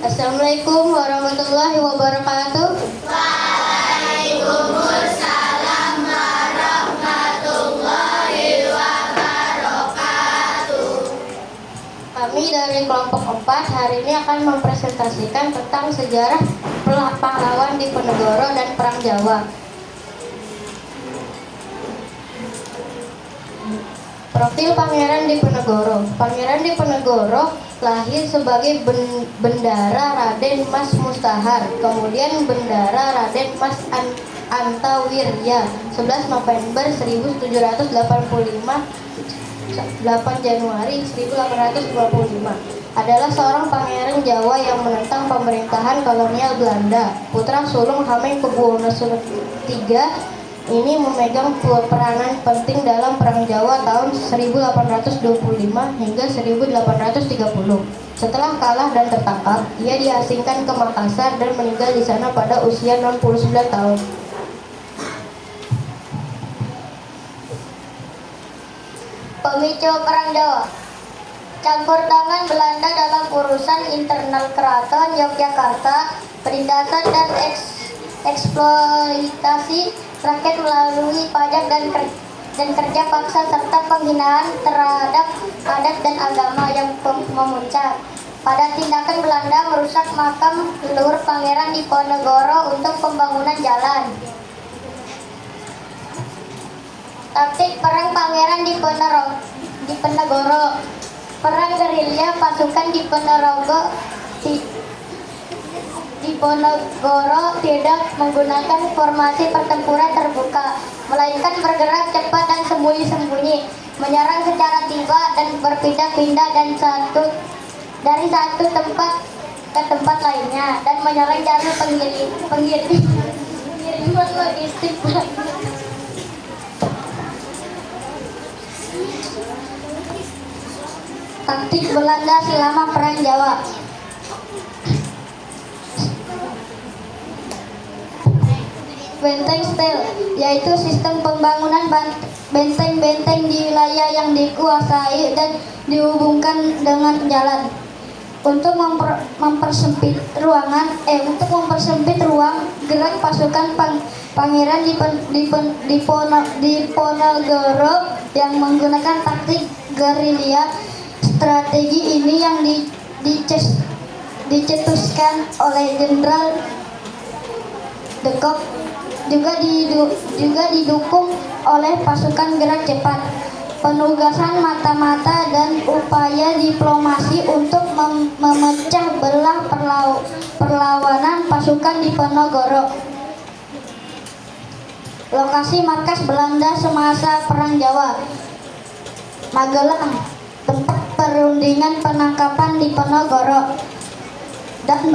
Assalamualaikum warahmatullahi wabarakatuh. Waalaikumsalam warahmatullahi wabarakatuh. Kami dari kelompok 4 hari ini akan mempresentasikan tentang sejarah pahlawan Diponegoro dan Perang Jawa. Profil Pangeran Diponegoro. Pangeran Diponegoro lahir sebagai Bendara Raden Mas Mustahar, kemudian Bendara Raden Mas Antawirya, 11 November 1785, 8 Januari 1825. Adalah seorang pangeran Jawa yang menentang pemerintahan kolonial Belanda. Putra sulung Hamengkubuwono III ini memegang peranan penting dalam Perang Jawa tahun 1825 hingga 1830. Setelah kalah dan tertangkap, ia diasingkan ke Makassar dan meninggal di sana pada usia 69 tahun. Pemicu Perang Jawa. Campur tangan Belanda dalam urusan internal keraton Yogyakarta, penindasan dan eksploitasi rakyat melalui pajak dan kerja paksa serta penghinaan terhadap adat dan agama yang memuncak. Pada tindakan Belanda merusak makam leluhur Pangeran Diponegoro untuk pembangunan jalan. Taktik perang Pangeran Diponegoro. Perang gerilya pasukan Diponegoro tidak menggunakan formasi pertempuran terbuka, melainkan bergerak cepat dan sembunyi-sembunyi, menyerang secara tiba dan berpindah-pindah dari satu tempat ke tempat lainnya, dan menyerang jalur pengiriman logistik. Taktik Belanda selama Perang Jawa. Benteng steel, yaitu sistem pembangunan benteng-benteng di wilayah yang dikuasai dan dihubungkan dengan jalan. Untuk mempersempit ruang gerak pasukan Pangeran Diponegoro yang menggunakan taktik gerilya. Strategi ini yang dicetuskan oleh Jenderal de Kock juga didukung oleh pasukan gerak cepat, penugasan mata-mata dan upaya diplomasi untuk memecah belah perlawanan pasukan Diponegoro. Lokasi markas Belanda semasa Perang Jawa. Magelang, tempat perundingan penangkapan Diponegoro, dan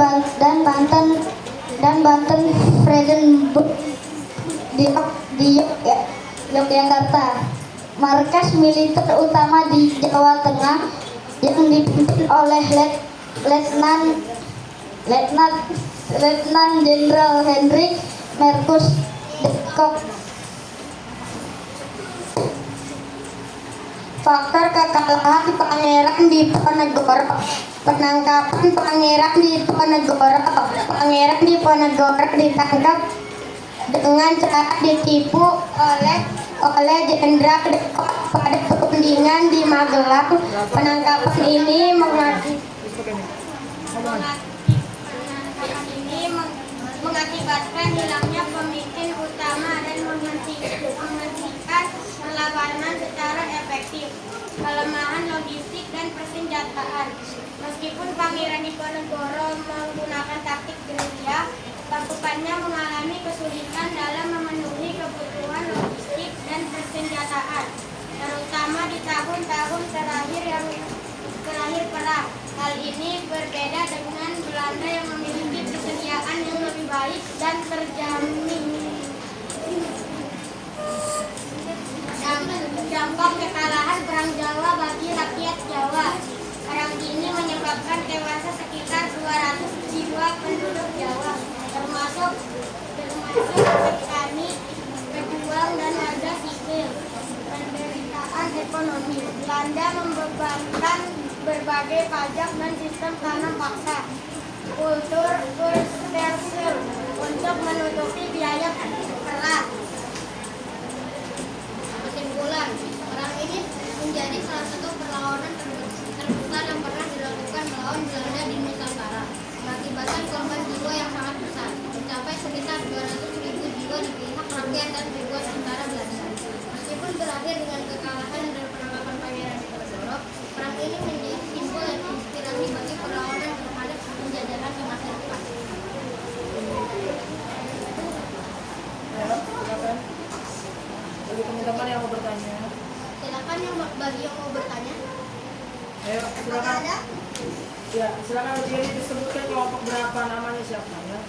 Banten Vredenburg di Yogyakarta. Markas militer utama di Jawa Tengah yang dipimpin oleh Letnan Jenderal Hendrik Marcus de Kock. Faktor kekalahan Pangeran Diponegoro. Penangkapan Pangeran Diponegoro. Pangeran Diponegoro ditangkap dengan cara ditipu oleh Jenderal de Kock pada perundingan di Magelang. Penangkapan ini mengakibatkan hilangnya pemimpin utama dan menghentikan perlawanan secara efektif, kelemahan logistik dan persenjataan. Meskipun Pangeran Diponegoro menggunakan taktik gerilya, pasukannya mengalami kesulitan dalam memenuhi kebutuhan logistik dan persenjataan, terutama di tahun-tahun terakhir perang. Hal ini berbeda dengan Belanda yang memiliki persediaan yang lebih baik dan terjamin. Dampak kekalahan Perang Jawa bagi rakyat Jawa. Perang ini menyebabkan tewasnya sekitar 200 jiwa penduduk Jawa, termasuk petani, pejuang, dan warga sipil. Penderitaan ekonomi. Belanda membebankan berbagai pajak dan sistem tanam paksa. kultur Kurspensel untuk menutupi biaya perang. Kesimpulan, perang ini menjadi salah satu perlawanan terbesar yang pernah dilakukan melawan Belanda di Nusantara, mengakibatkan korban jiwa yang sangat besar, mencapai sekitar 200.000 jiwa di pihak rakyat dan ribuan tentara Belanda. Meskipun berakhir dengan kekalahan dan penangkapan Pangeran Diponegoro, perang ini menjadi simbol dan inspirasi bagi perlawanan terhadap penjajahan di masa depan. Silakan. Bagi teman-teman yang mau bertanya. Silakan bagi yang mau bertanya. Ayo, silakan. Ya, silakan berdiri disebutkan kelompok berapa, namanya siapa ya.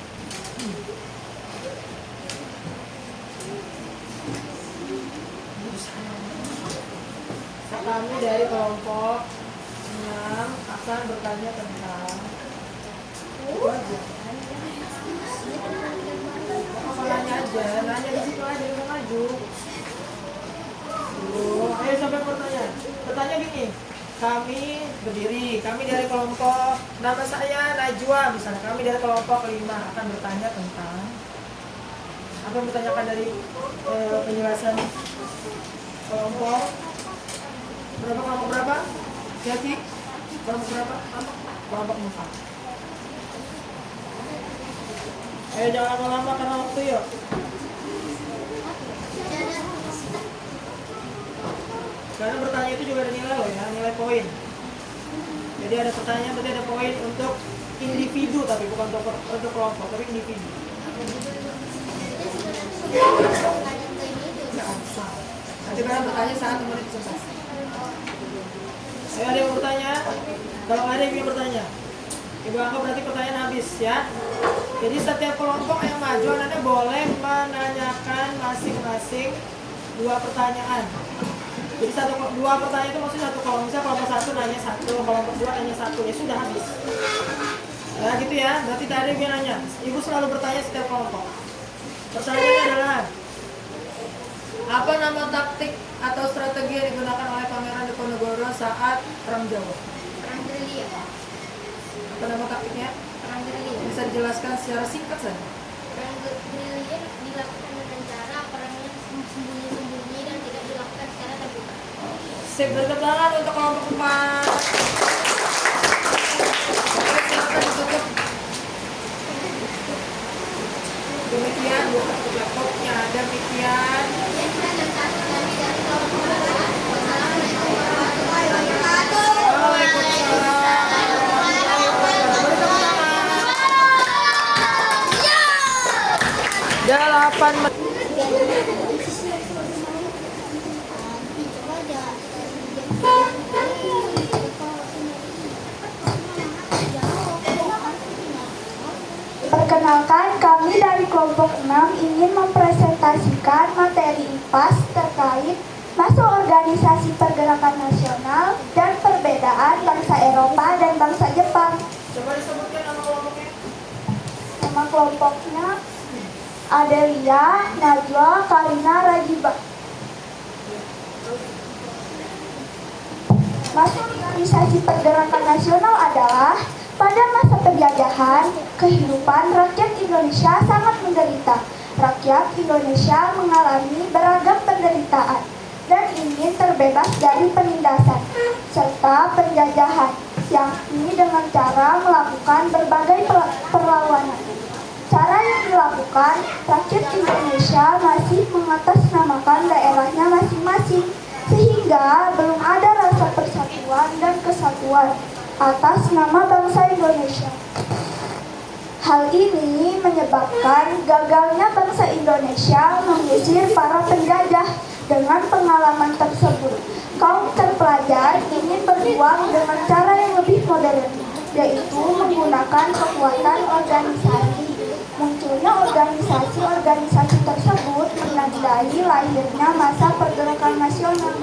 Kami dari kelompok 6 akan bertanya tentang wajah. Apa nanya aja, nanya di situ aja, jangan maju. Ayo sampai pertanyaan. Bertanya gini, kami berdiri, kami dari kelompok, nama saya Najwa, misalnya kami dari kelompok 5 akan bertanya tentang apa yang bertanyakan dari penjelasan kelompok berapa, kelompok berapa? Jadi kelompok berapa? Kelompok 4. Ayo jangan lama-lama karena waktu yuk. Karena bertanya itu juga ada nilai loh ya, nilai poin. Jadi ada pertanyaan, berarti ada poin untuk individu, tapi bukan untuk kelompok, tapi individu. Nggak usah. Nanti kalian bertanya saat menit presentasi. Ayo ada yang mau bertanya? Kalau nggak ada yang ingin bertanya, Ibu anggap berarti pertanyaan habis ya. Jadi setiap kelompok yang maju, Anda boleh menanyakan masing-masing 2 pertanyaan. Jadi 2 pertanyaan itu maksudnya satu kelompok. Misalnya kelompok 1 nanya 1, kelompok 2 nanya 1, ya sudah habis. Ya gitu ya, berarti tadi dia nanya. Ibu selalu bertanya setiap kelompok. Pertanyaannya adalah, apa nama taktik atau strategi yang digunakan oleh Pangeran Diponegoro saat Perang Jawa? Perang gerilya. Apa nama taktiknya? Perang gerilya. Bisa dijelaskan secara singkat saja. Perang gerilya dilakukan dengan cara perangnya sembunyi-sembunyi dan tidak dilakukan secara terbuka. Sip, bertepuk tangan untuk kelompok 4. Oke, silakan ditutup. Demikian, buka tutup laptopnya. Demikian. Sekian dan satu lagi dari kelompok 4. Wassalamualaikum warahmatullahi wabarakatuh. Waalaikumsalam. Bertepuk tangan. 8 menit. Perkenalkan, kami dari kelompok 6 ingin mempresentasikan materi IPAS terkait masuk organisasi pergerakan nasional dan perbedaan bangsa Eropa dan bangsa Jepang. Coba disebutkan nama kelompoknya. Nama kelompoknya Adelia, Najwa, Karina, Rajiba. Masuk organisasi pergerakan nasional adalah pada masa penjajahan, kehidupan rakyat Indonesia sangat menderita. Rakyat Indonesia mengalami beragam penderitaan dan ingin terbebas dari penindasan serta penjajahan, yakni dengan cara melakukan berbagai perlawanan. Cara yang dilakukan, rakyat Indonesia masih mengatasnamakan daerahnya masing-masing, sehingga belum ada rasa persatuan dan kesatuan atas nama bangsa Indonesia. Hal ini menyebabkan gagalnya bangsa Indonesia mengusir para penjajah. Dengan pengalaman tersebut, kaum terpelajar ingin berjuang dengan cara yang lebih modern, yaitu menggunakan kekuatan organisasi. Munculnya organisasi-organisasi tersebut menandai lahirnya masa pergerakan nasional.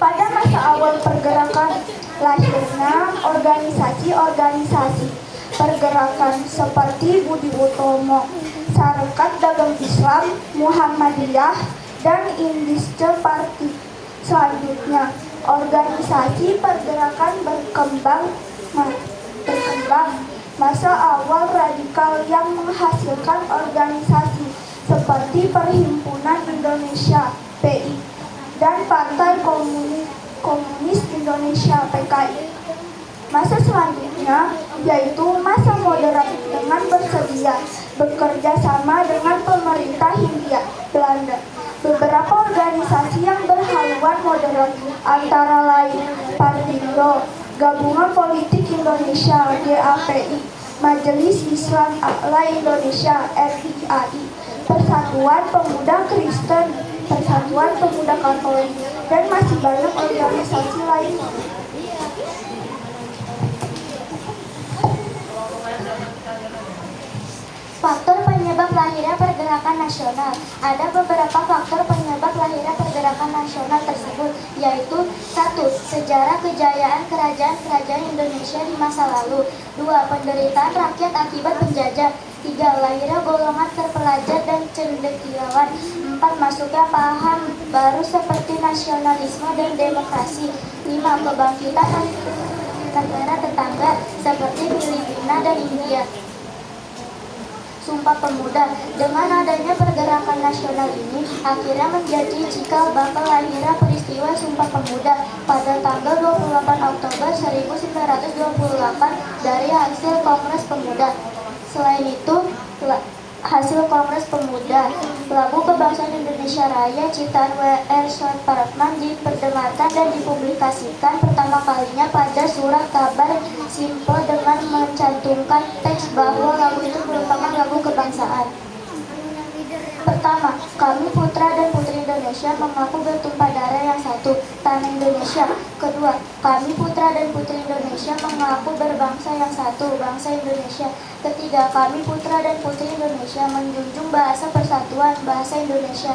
Pada masa awal pergerakan, lahirnya organisasi-organisasi pergerakan seperti Budi Utomo, Sarekat Dagang Islam, Muhammadiyah, dan Indische Party. Selanjutnya, organisasi pergerakan berkembang silam. Masa awal radikal yang menghasilkan organisasi seperti Perhimpunan Indonesia (PI) dan Partai Komunis Indonesia (PKI). Masa selanjutnya yaitu masa moderat dengan bersedia bekerja sama dengan pemerintah Hindia Belanda. Beberapa organisasi yang berhaluan moderat antara lain Partindo, Gabungan Politik Indonesia (GAPI), Majelis Islam A'la Indonesia (RIAI), Persatuan Pemuda Kristen, Persatuan Pemuda Katolik, dan masih banyak organisasi lain. Faktor penyebab lahirnya pergerakan nasional. Ada beberapa faktor penyebab lahirnya pergerakan nasional tersebut, yaitu 1. Sejarah kejayaan kerajaan-kerajaan Indonesia di masa lalu. 2. Penderitaan rakyat akibat penjajah. 3. Lahirnya golongan terpelajar dan cendekiawan. 4. Masuknya paham baru seperti nasionalisme dan demokrasi. 5. Kebangkitan negara tetangga seperti Filipina dan India. Sumpah Pemuda. Dengan adanya pergerakan nasional ini, akhirnya menjadi cikal bakal lahirnya peristiwa Sumpah Pemuda pada tanggal 28 Oktober 1928 dari hasil Kongres Pemuda. Selain itu, hasil Kongres Pemuda, lagu Kebangsaan Indonesia Raya ciptaan W.R. Supratman diperdengarkan dan dipublikasikan pertama kalinya pada surat kabar Simple dengan mencantumkan teks bahwa lagu itu merupakan lagu kebangsaan. Pertama, kami putra dan putri Indonesia mengaku bertumpah darah yang satu, tanah Indonesia. Kedua, kami putra dan putri Indonesia mengaku berbangsa yang satu, bangsa Indonesia. Ketiga, kami putra dan putri Indonesia menjunjung bahasa persatuan, bahasa Indonesia.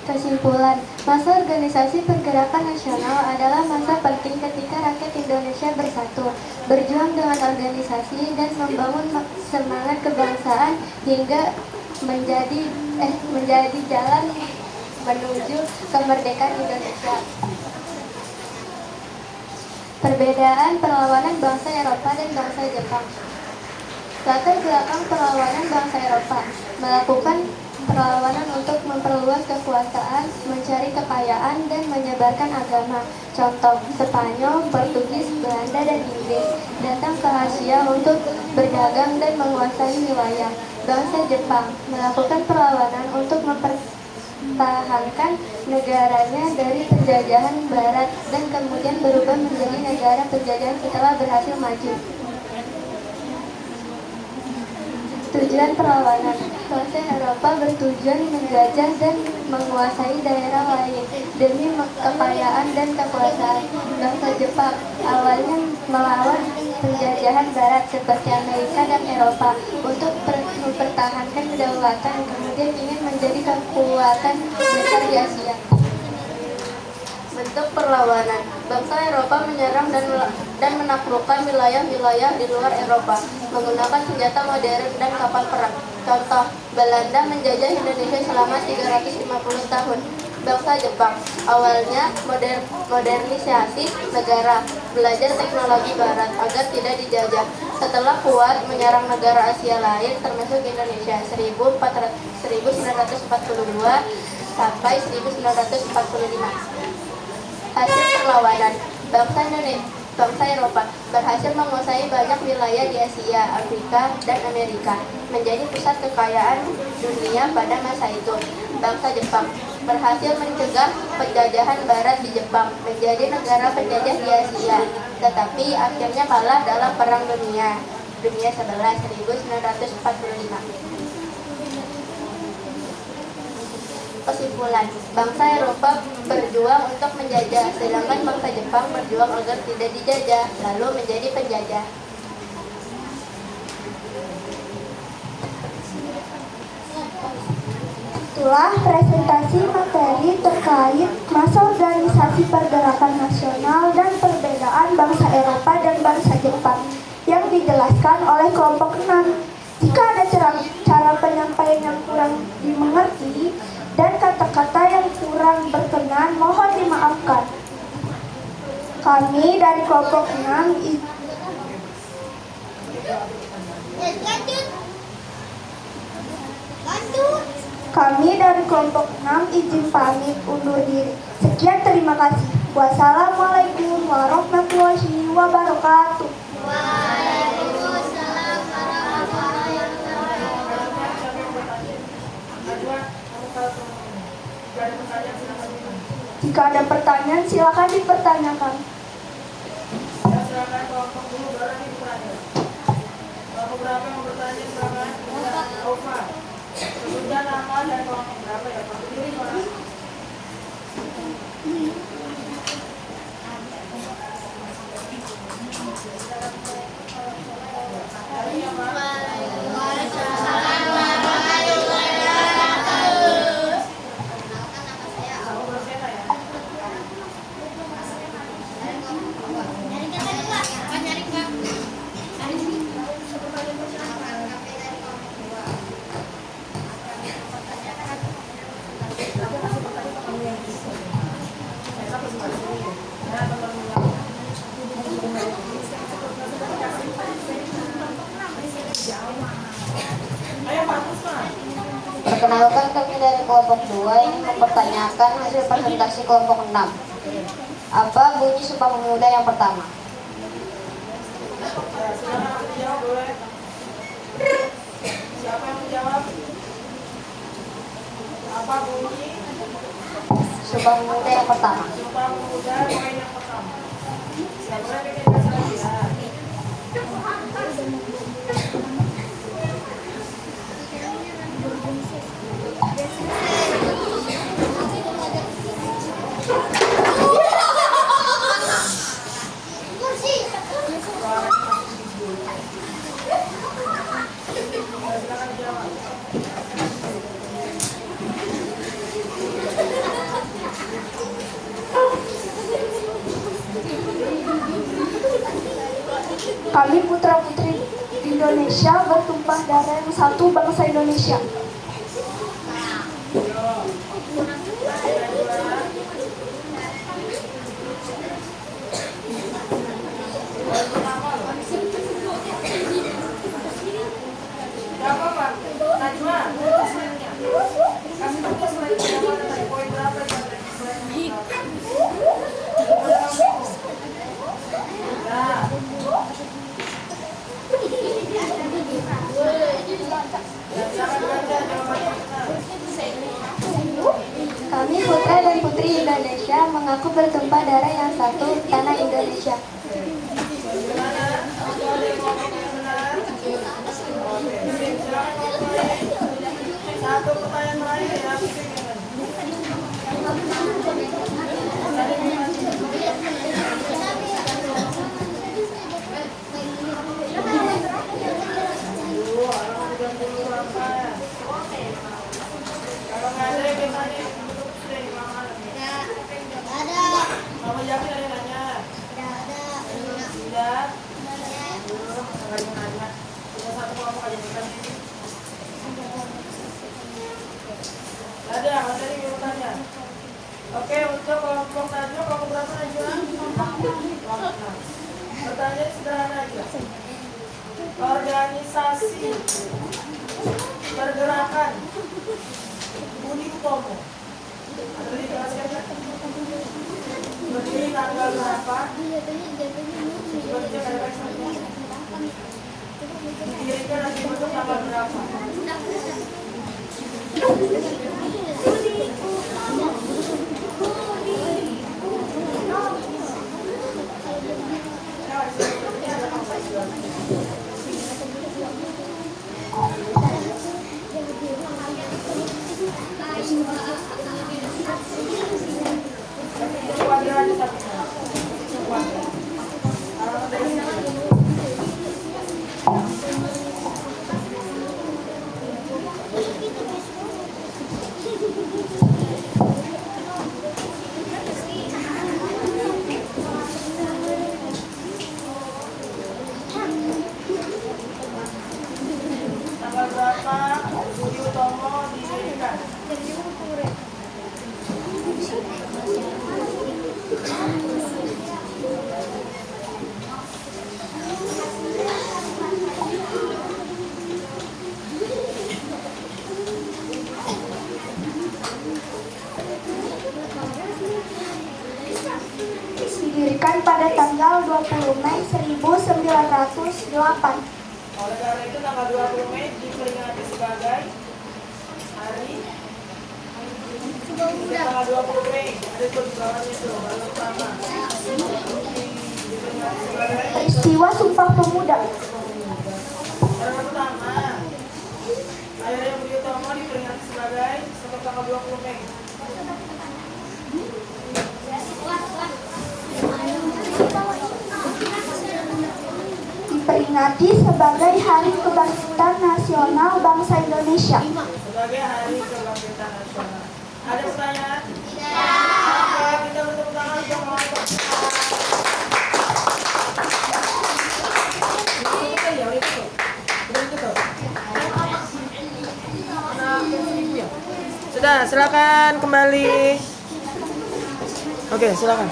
Kesimpulan, masa organisasi pergerakan nasional adalah masa penting ketika rakyat Indonesia bersatu, berjuang dengan organisasi dan membangun semangat kebangsaan hingga menjadi jalan menuju kemerdekaan Indonesia. Perbedaan perlawanan bangsa Eropa dan bangsa Jepang. Latar belakang perlawanan bangsa Eropa melakukan perlawanan untuk memperluas kekuasaan, mencari kekayaan, dan menyebarkan agama. Contoh, Spanyol, Portugis, Belanda, dan Inggris datang ke Asia untuk berdagang dan menguasai wilayah. Bangsa Jepang melakukan perlawanan untuk mempertahankan negaranya dari penjajahan Barat dan kemudian berubah menjadi negara penjajahan setelah berhasil maju. Tujuan perlawanan, bangsa Eropa bertujuan menjajah dan menguasai daerah lain demi kekayaan dan kekuasaan. Bangsa Jepang awalnya melawan penjajahan Barat seperti Amerika dan Eropa untuk mempertahankan kedaulatan, kemudian ingin menjadi kekuatan besar di Asia. Bentuk perlawanan, bangsa Eropa menyerang dan menaklukkan wilayah-wilayah di luar Eropa menggunakan senjata modern dan kapal perang. Contoh, Belanda menjajah Indonesia selama 350 tahun. Bangsa Jepang awalnya modernisasi negara, belajar teknologi Barat agar tidak dijajah. Setelah kuat menyerang negara Asia lain termasuk Indonesia 1942 sampai 1945. Hasil perlawanan, bangsa Eropa berhasil menguasai banyak wilayah di Asia, Afrika, dan Amerika, menjadi pusat kekayaan dunia pada masa itu. Bangsa Jepang berhasil mencegah penjajahan Barat di Jepang, menjadi negara penjajah di Asia, tetapi akhirnya kalah dalam Perang Dunia 11 1945. Kesimpulan, bangsa Eropa berjuang untuk menjajah, sedangkan bangsa Jepang berjuang agar tidak dijajah, lalu menjadi penjajah. Itulah presentasi materi terkait masa organisasi pergerakan nasional dan perbedaan bangsa Eropa dan bangsa Jepang yang dijelaskan oleh kelompok 6. Jika ada cara penyampaian yang kurang dimengerti dan kata-kata yang kurang berkenan, mohon dimaafkan. Kami dari kelompok 6 izin pamit undur diri. Sekian, terima kasih. Wassalamualaikum warahmatullahi wabarakatuh. Jika ada pertanyaan, silakan dipertanyakan. Ya, silakan kelompok dulu baru nanti bertanya. Kelompok berapa yang mau bertanya silakan. Ya, Ova. Sebutkan nama dan kelompok berapa ya Pak. Berdiri Pak. Dari ya Pak. Perkenalkan, kami dari kelompok 2 ini mempertanyakan hasil presentasi kelompok 6. Apa bunyi Sumpah Pemuda yang pertama? Ya, silakan dijawab boleh. Siapa yang menjawab? Apa bunyi Sumpah Pemuda yang pertama. Sumpah Pemuda poin yang pertama? Siapa yang bikin kesalahan? Kami putra-putri Indonesia bertumpah darah yang satu, bangsa Indonesia. Siapa Pak? Najwa, tulis slide-nya. Kasih tulis slide-nya yang mana tadi? Poin berapa yang ada di slide-nya? Udah kamu? Ya. Ya, silakan baca jawabannya benar. Kami putra dan putri Indonesia mengaku bertumpah darah yang satu, tanah Indonesia. Gimana? Atau ada yang ngomong yang benar? Oke, silakan ngomong lagi. Satu pertanyaan terakhir ya, pusing ya. Tadi gimana? Dulu, orang udah dulu apa ya? Kalau nggak ada yang tanya, duduk sudah di mana? Kamu yakin ada yang nanya? Tidak. Dulu, nggak ada yang nanya. Cuma satu kelompok aja bukan ini. Ada, ada yang mau tanya. Oke, untuk kelompok Najwa, kelompok berapa Najwa? Kelompok 6. Pertanyaan sederhana aja. Organisasi pergerakan Budi Utomo. Ada dijelaskan kan? Berdiri tanggal berapa? Sebenarnya ada didirikan dan dibentuk tanggal berapa? didirikan pada tanggal 20 Mei 1908. Oleh karena itu tanggal 20 Mei diperingati sebagai hari tanggal 20 Mei ada tuh di bawahnya tuh baru pertama diperingati sebagai Peristiwa Sumpah Pemuda. hari pertama Akhirnya Budi Utomo diperingati sebagai tanggal 20 Mei. Diperingati sebagai Hari Kebangkitan Nasional Bangsa Indonesia. Sebagai Hari Kebangkitan Nasional. Ada pertanyaan? Tidak. Oke, kita bertepuk tangan untuk menonton. Sudah, silakan kembali. Oke, silakan.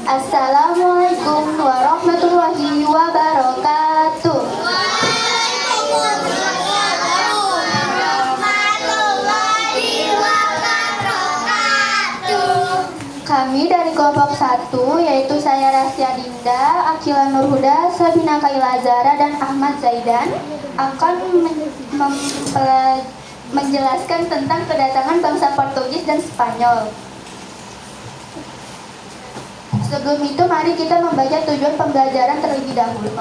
Assalamualaikum warahmatullahi wabarakatuh. Kami dari kelompok 1, yaitu saya Rasya Dinda, Akila Nurhuda, Sabina Kaila Zara, dan Ahmad Zaidan, akan menjelaskan tentang kedatangan bangsa Portugis dan Spanyol. Sebelum itu, mari kita membaca tujuan pembelajaran terlebih dahulu.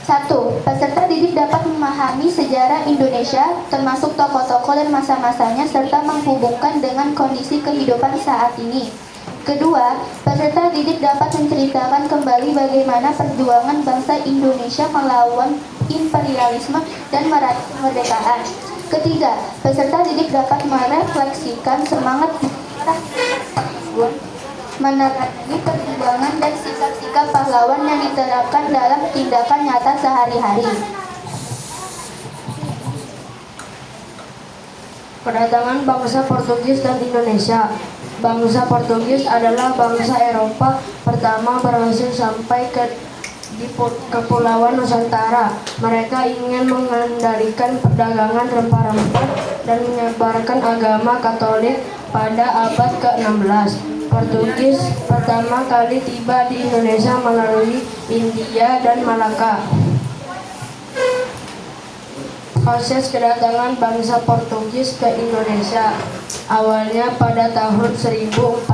1. Peserta didik dapat memahami sejarah Indonesia, termasuk tokoh-tokoh dan masa-masanya, serta menghubungkan dengan kondisi kehidupan saat ini. Kedua, peserta didik dapat menceritakan kembali bagaimana perjuangan bangsa Indonesia melawan imperialisme dan meraih kemerdekaan. Ketiga, peserta didik dapat merefleksikan semangat menerangi perjuangan dan sikap-sikap pahlawan yang diterapkan dalam tindakan nyata sehari-hari. Kedatangan bangsa Portugis dan Indonesia. Bangsa Portugis adalah bangsa Eropa pertama berhasil sampai di Kepulauan Nusantara. Mereka ingin mengendalikan perdagangan rempah-rempah dan menyebarkan agama Katolik pada abad ke-16. Portugis pertama kali tiba di Indonesia melalui India dan Malaka. Proses kedatangan bangsa Portugis ke Indonesia. Awalnya pada tahun 1487,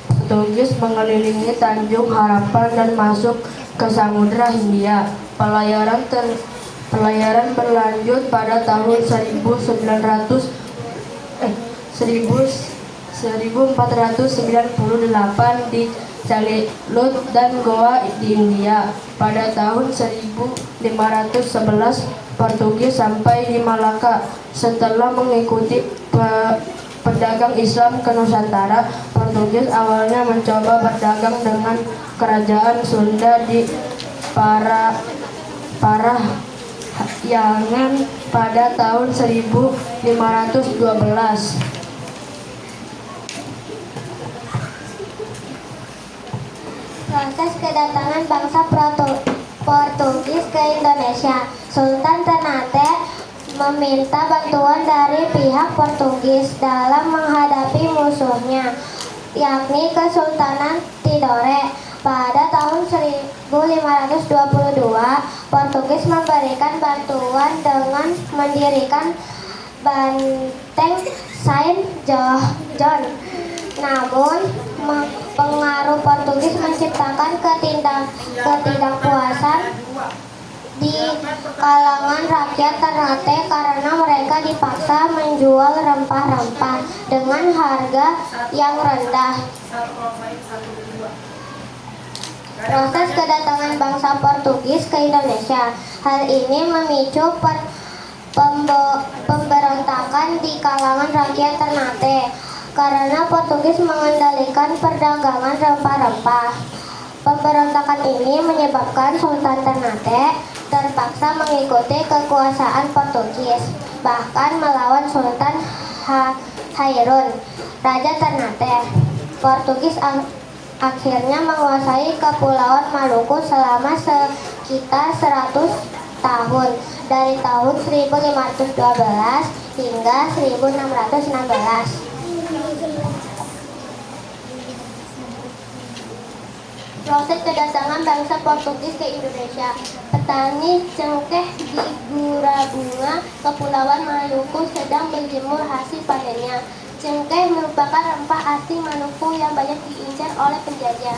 Portugis mengelilingi Tanjung Harapan dan masuk ke Samudra Hindia. Pelayaran berlanjut pada tahun 1498 di Calicut dan Goa di India. Pada tahun 1511, Portugis sampai di Malaka. Setelah mengikuti pedagang Islam ke Nusantara, Portugis awalnya mencoba berdagang dengan kerajaan Sunda di Parahyangan pada tahun 1512. Proses kedatangan bangsa Portugis ke Indonesia. Sultan Ternate meminta bantuan dari pihak Portugis dalam menghadapi musuhnya, yakni Kesultanan Tidore. Pada tahun 1522, Portugis memberikan bantuan dengan mendirikan benteng Saint John. Namun, pengaruh Portugis menciptakan ketidakpuasan di kalangan rakyat Ternate karena mereka dipaksa menjual rempah-rempah dengan harga yang rendah. Proses kedatangan bangsa Portugis ke Indonesia. Hal ini memicu pemberontakan di kalangan rakyat Ternate karena Portugis mengendalikan perdagangan rempah-rempah. Pemberontakan ini menyebabkan Sultan Ternate terpaksa mengikuti kekuasaan Portugis, bahkan melawan Sultan Hairun, Raja Ternate. Portugis akhirnya menguasai Kepulauan Maluku selama sekitar 100 tahun, dari tahun 1512 hingga 1616. Proses kedatangan bangsa Portugis ke Indonesia. Petani cengkeh di Gurabunga, Kepulauan Maluku sedang berjemur hasil panennya. Cengkeh merupakan rempah asing Maluku yang banyak diincar oleh penjajah.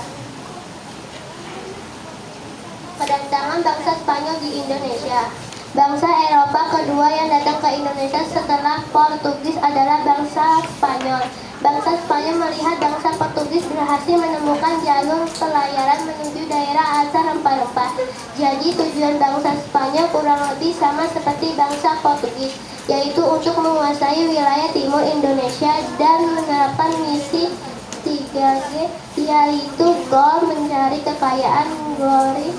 Kedatangan bangsa Spanyol di Indonesia. Bangsa Eropa kedua yang datang ke Indonesia setelah Portugis adalah bangsa Spanyol. Bangsa Spanyol melihat bangsa Portugis berhasil menemukan jalur pelayaran menuju daerah asal rempah-rempah. Jadi tujuan bangsa Spanyol kurang lebih sama seperti bangsa Portugis, yaitu untuk menguasai wilayah timur Indonesia dan menerapkan misi 3G, yaitu goal mencari kekayaan, glory,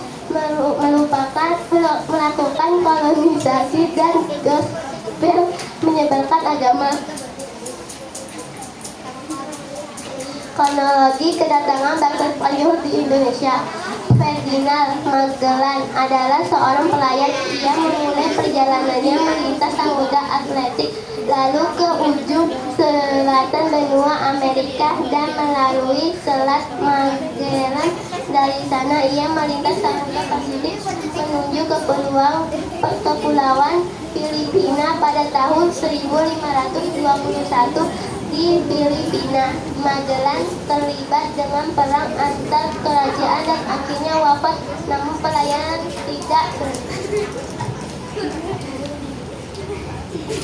melakukan kolonisasi, dan gospel menyebarkan agama. Kronologi kedatangan bangsa Spanyol di Indonesia. Ferdinand Magellan adalah seorang pelayar. Ia memulai perjalanannya melintas Samudra Atlantik, lalu ke ujung selatan benua Amerika dan melalui Selat Magellan. Dari sana ia melintas Samudra Pasifik menuju ke Kepulauan Filipina. Pada tahun 1521 di Filipina, Magellan terlibat dengan perang antar kerajaan dan akhirnya wafat, namun pelayaran tidak berhenti.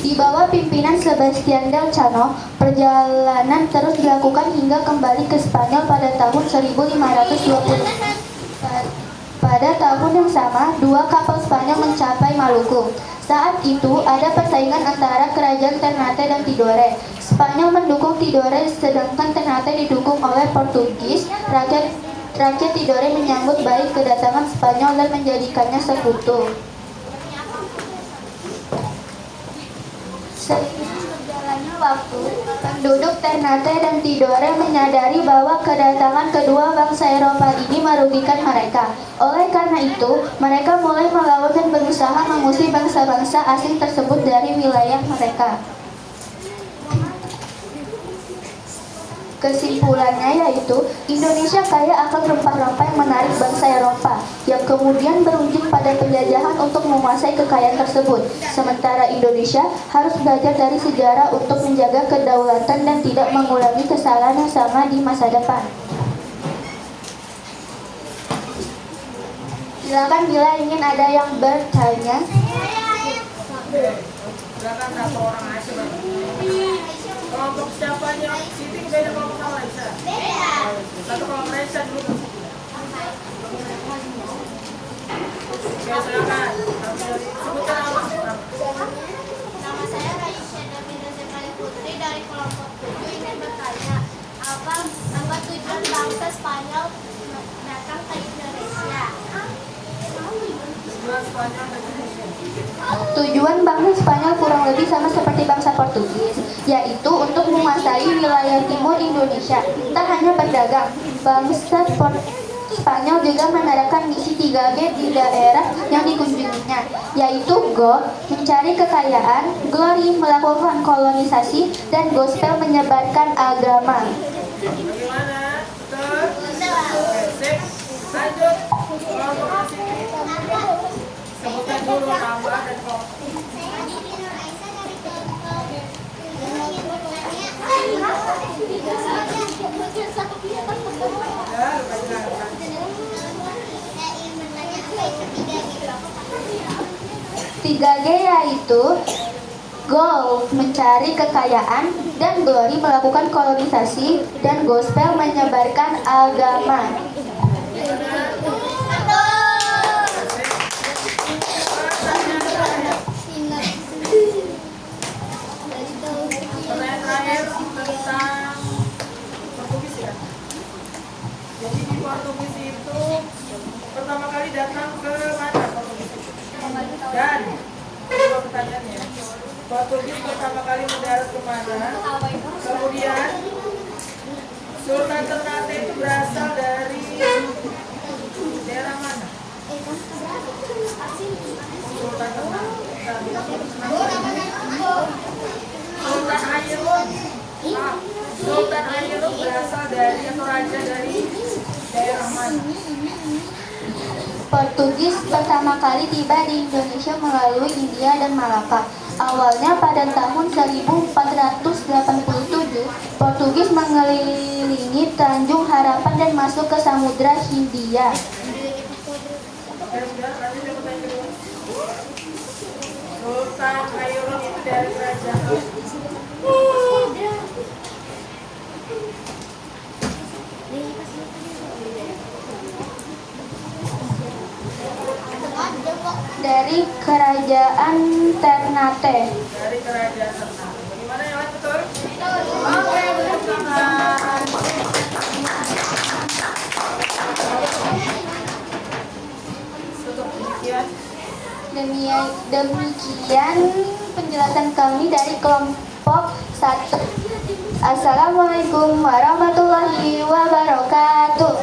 Di bawah pimpinan Sebastian Elcano, perjalanan terus dilakukan hingga kembali ke Spanyol pada tahun 1520. Pada tahun yang sama, dua kapal Spanyol mencapai Maluku. Saat itu ada persaingan antara kerajaan Ternate dan Tidore. Spanyol mendukung Tidore sedangkan Ternate didukung oleh Portugis. Raja Tidore menyambut baik kedatangan Spanyol dan menjadikannya sekutu. Seiring berjalannya waktu, penduduk Ternate dan Tidore menyadari bahwa kedatangan kedua bangsa Eropa ini merugikan mereka. Oleh karena itu, mereka mulai melawan dan berusaha mengusir bangsa-bangsa asing tersebut dari wilayah mereka. Kesimpulannya yaitu, Indonesia kaya akan rempah-rempah yang menarik bangsa Eropa, yang kemudian berujung pada penjajahan untuk menguasai kekayaan tersebut. Sementara Indonesia harus belajar dari sejarah untuk menjaga kedaulatan dan tidak mengulangi kesalahan yang sama di masa depan. Silakan bila ingin ada yang bertanya. Silakan satu orang aja bang. Kelompok siapanya? Siti beda kelompok sama Aisyah? Beda. Satu kelompok Aisyah dulu. Oke, silakan. Sebutkan nama. Nama saya Raisya Davina Sekali Putri dari kelompok 7 ingin bertanya, apa tujuan bangsa Spanyol datang ke Indonesia? Tujuan Spanyol ke Indonesia. Tujuan bangsa Spanyol kurang lebih sama seperti bangsa Portugis, yaitu untuk menguasai wilayah timur Indonesia. Tak hanya berdagang, bangsa Spanyol juga menerapkan misi 3G di daerah yang dikunjunginya, yaitu Go, mencari kekayaan, Glory, melakukan kolonisasi, dan Gospel, menyebarkan agama. Bagaimana? Betul? Lanjut. Kelompok Siti. Sebutkan dulu nama dan kelompok. Saya Dini Nur Aisyah dari kelompok Ya, lupa jelaskan. 3G yaitu Goal, mencari kekayaan, dan Glory, melakukan kolonisasi, dan Gospel, menyebarkan agama. Pertanyaan terakhir tentang Portugis ya. Jadi di Portugis itu pertama kali datang ke mana Portugis? Dan dua pertanyaannya, Portugis pertama kali mendarat ke mana? Kemudian Sultan Ternate itu berasal dari daerah mana? Sultan Ternate. Sultan Ayyub berasal dari atau raja dari daerah Bismillahirrahmanirrahim. Portugis pertama kali tiba di Indonesia melalui India dan Malaka. Awalnya pada tahun 1487, Portugis mengelilingi Tanjung Harapan dan masuk ke Samudra Hindia. Sudah, lanjut ke pertanyaan kedua. Sultan Ayyub itu dari kerajaan. Dari kerajaan Ternate. Dari kerajaan Ternate. Bagaimana yang lain betul? Oke, tepuk tangan. Tutup demikian. Demikian penjelasan kami dari kelompok 1. Assalamualaikum warahmatullahi wabarakatuh.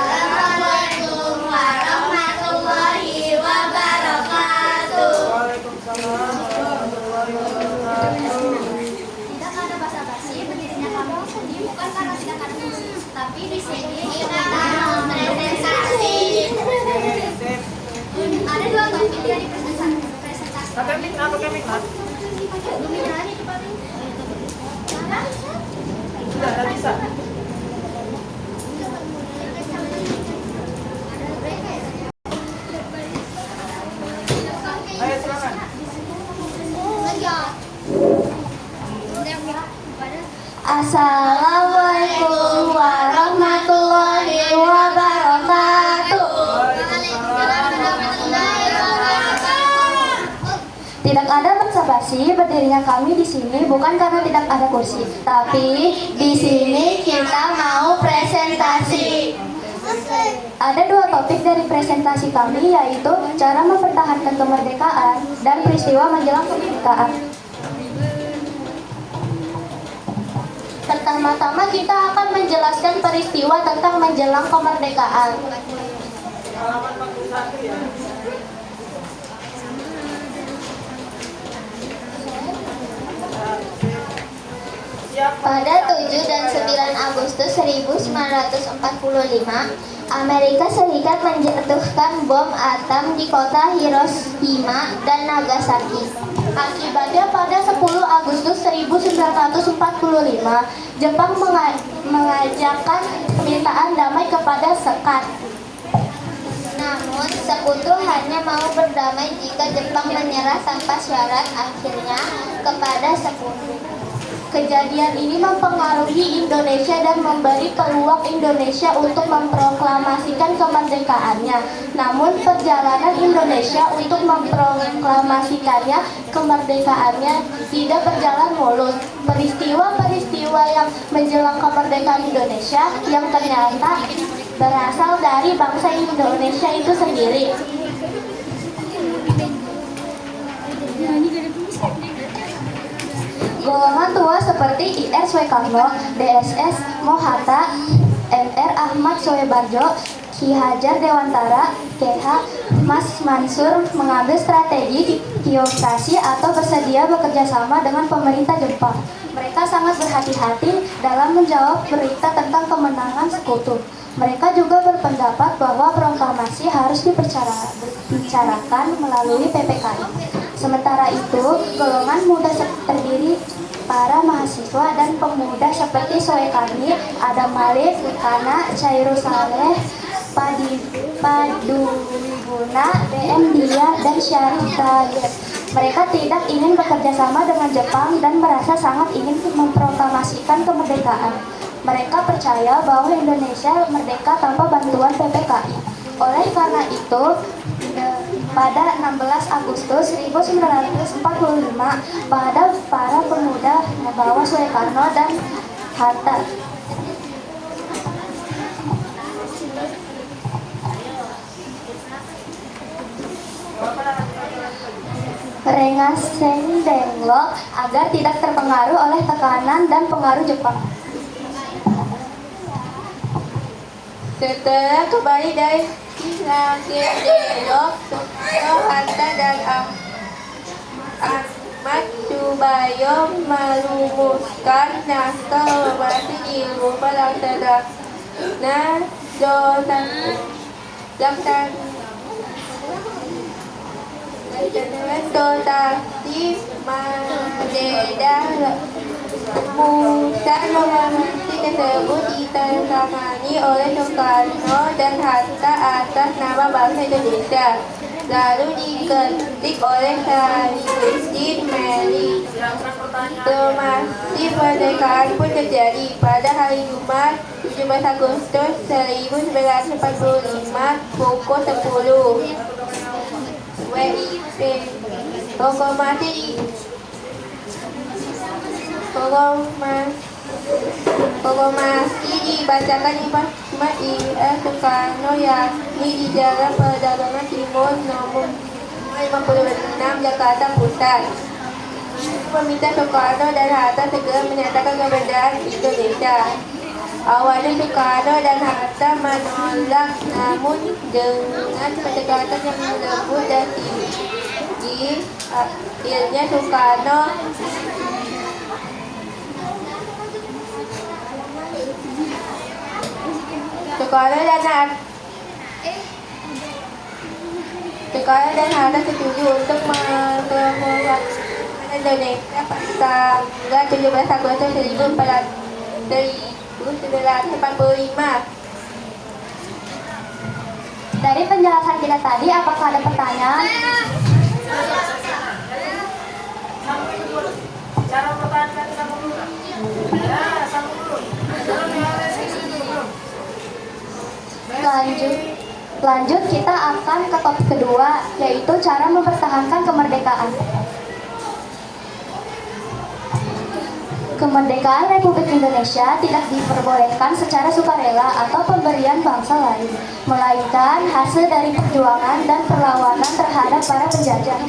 Assalamualaikum warahmatullahi wabarakatuh. Waalaikumsalam warahmatullahi wabarakatuh. Tidak ada basa-basi, berdirinya kampus ini bukan karena tidak ada musik, tapi di sini kita presentasi. Sip. Ada dua topik dari presentasi. Pakai mic, pakai mic, Mas. Sudah, nggak bisa. Ayo silakan. Assalamualaikum warahmatullahi wabarakatuh. Tidak ada basa-basi, berdirinya kami di sini bukan karena tidak ada kursi, tapi di sini kita mau presentasi. Ada dua topik dari presentasi kami, yaitu cara mempertahankan kemerdekaan dan peristiwa menjelang kemerdekaan. Pertama-tama kita akan menjelaskan peristiwa tentang menjelang kemerdekaan. Halaman 41 ya. Siap. Pada 7 dan 9 Agustus 1945, Amerika Serikat menjatuhkan bom atom di kota Hiroshima dan Nagasaki. Akibatnya pada 10 Agustus 1945, Jepang mengajakkan permintaan damai kepada Sekat. Namun, Sekutu hanya mau berdamai jika Jepang menyerah tanpa syarat, akhirnya kepada Sekutu. Kejadian ini mempengaruhi Indonesia dan memberi peluang Indonesia untuk memproklamasikan kemerdekaannya. Namun perjalanan Indonesia untuk memproklamasikannya kemerdekaannya tidak berjalan mulus. Peristiwa-peristiwa yang menjelang kemerdekaan Indonesia yang ternyata berasal dari bangsa Indonesia itu sendiri. Golongan tua seperti IR Soekarno, DSS Mohatta, MR Ahmad Soebarjo, Ki Hajar Dewantara, KH Mas Mansur mengambil strategi kiosasi atau bersedia bekerja sama dengan pemerintah Jepang. Mereka sangat berhati-hati dalam menjawab berita tentang kemenangan Sekutu. Mereka juga berpendapat bahwa proklamasi harus dibicarakan melalui PPKI. Sementara itu, golongan muda terdiri para mahasiswa dan pemuda seperti Soekarni, Adam Malik, Kana, Cairul Saleh, Paduwiguna, DM Dia, dan Syarif Tahir. Mereka tidak ingin bekerja sama dengan Jepang dan merasa sangat ingin memproklamasikan kemerdekaan. Mereka percaya bahwa Indonesia merdeka tanpa bantuan PPKI. Oleh karena itu, pada 16 Agustus 1945, pada para pemuda membawa Soekarno dan Hatta Rengaseng Denglok agar tidak terpengaruh oleh tekanan dan pengaruh Jepang. Setelah kembali dari Rengaseng Denglok, Soekarno, Hatta dan Ahmad Subayo merumuskan naskah operasi ilmu pelaksana dotasi Madeda Musa Romanti tersebut ditandatangani oleh Soekarno dan Hatta atas nama bangsa Indonesia, lalu diketik oleh Saifuddin Meli. Proklamasi kemerdekaan pun terjadi pada hari Jumat 17 Agustus 1945 pukul 10 WIB. Proklamasi dibacakan Imam I.R. Soekarno yakni di Jalan Perdagangan Timur nomor 56 Jakarta Pusat. Meminta Soekarno dan Hatta segera menyatakan kemerdekaan Indonesia. Awalnya Soekarno dan Hatta menolak, namun dengan pendekatan yang lembut dan tinggi, akhirnya Soekarno dan Hatta setuju untuk memproklamasikan Indonesia pada tanggal 17 Agustus 1945. Dari penjelasan kita tadi, apakah ada pertanyaan? Cara pertahankan sambung dulu. Ya, sambung dulu. Lanjut kita akan ke topik kedua, yaitu cara mempertahankan kemerdekaan. Kemerdekaan Republik Indonesia tidak diperbolehkan secara sukarela atau pemberian bangsa lain, melainkan hasil dari perjuangan dan perlawanan terhadap para penjajah.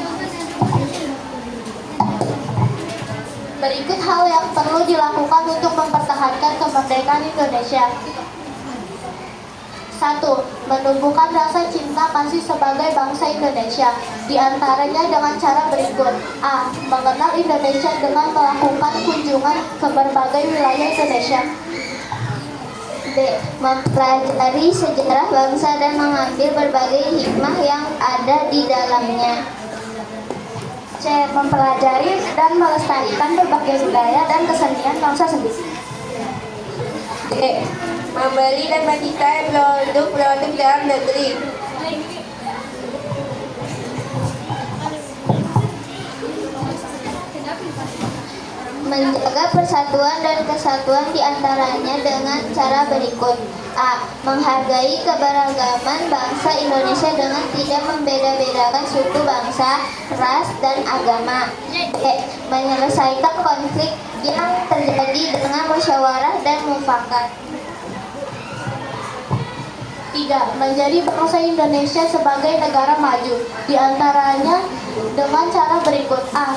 Berikut hal yang perlu dilakukan untuk mempertahankan kemerdekaan Indonesia. 1. Menumbuhkan rasa cinta kasih sebagai bangsa Indonesia, di antaranya dengan cara berikut. A. Mengenal Indonesia dengan melakukan kunjungan ke berbagai wilayah Indonesia. B. Mempelajari sejarah bangsa dan mengambil berbagai hikmah yang ada di dalamnya. C. Mempelajari dan melestarikan berbagai budaya dan kesenian bangsa sendiri. D. Membeli dan mencintai produk-produk dalam negeri. Menjaga persatuan dan kesatuan diantaranya dengan cara berikut. A. Menghargai keberagaman bangsa Indonesia dengan tidak membeda-bedakan suku bangsa, ras, dan agama. B. Menyelesaikan konflik yang terjadi dengan musyawarah dan mufakat. 3. Menjadi bangsa Indonesia sebagai negara maju, diantaranya dengan cara berikut. A.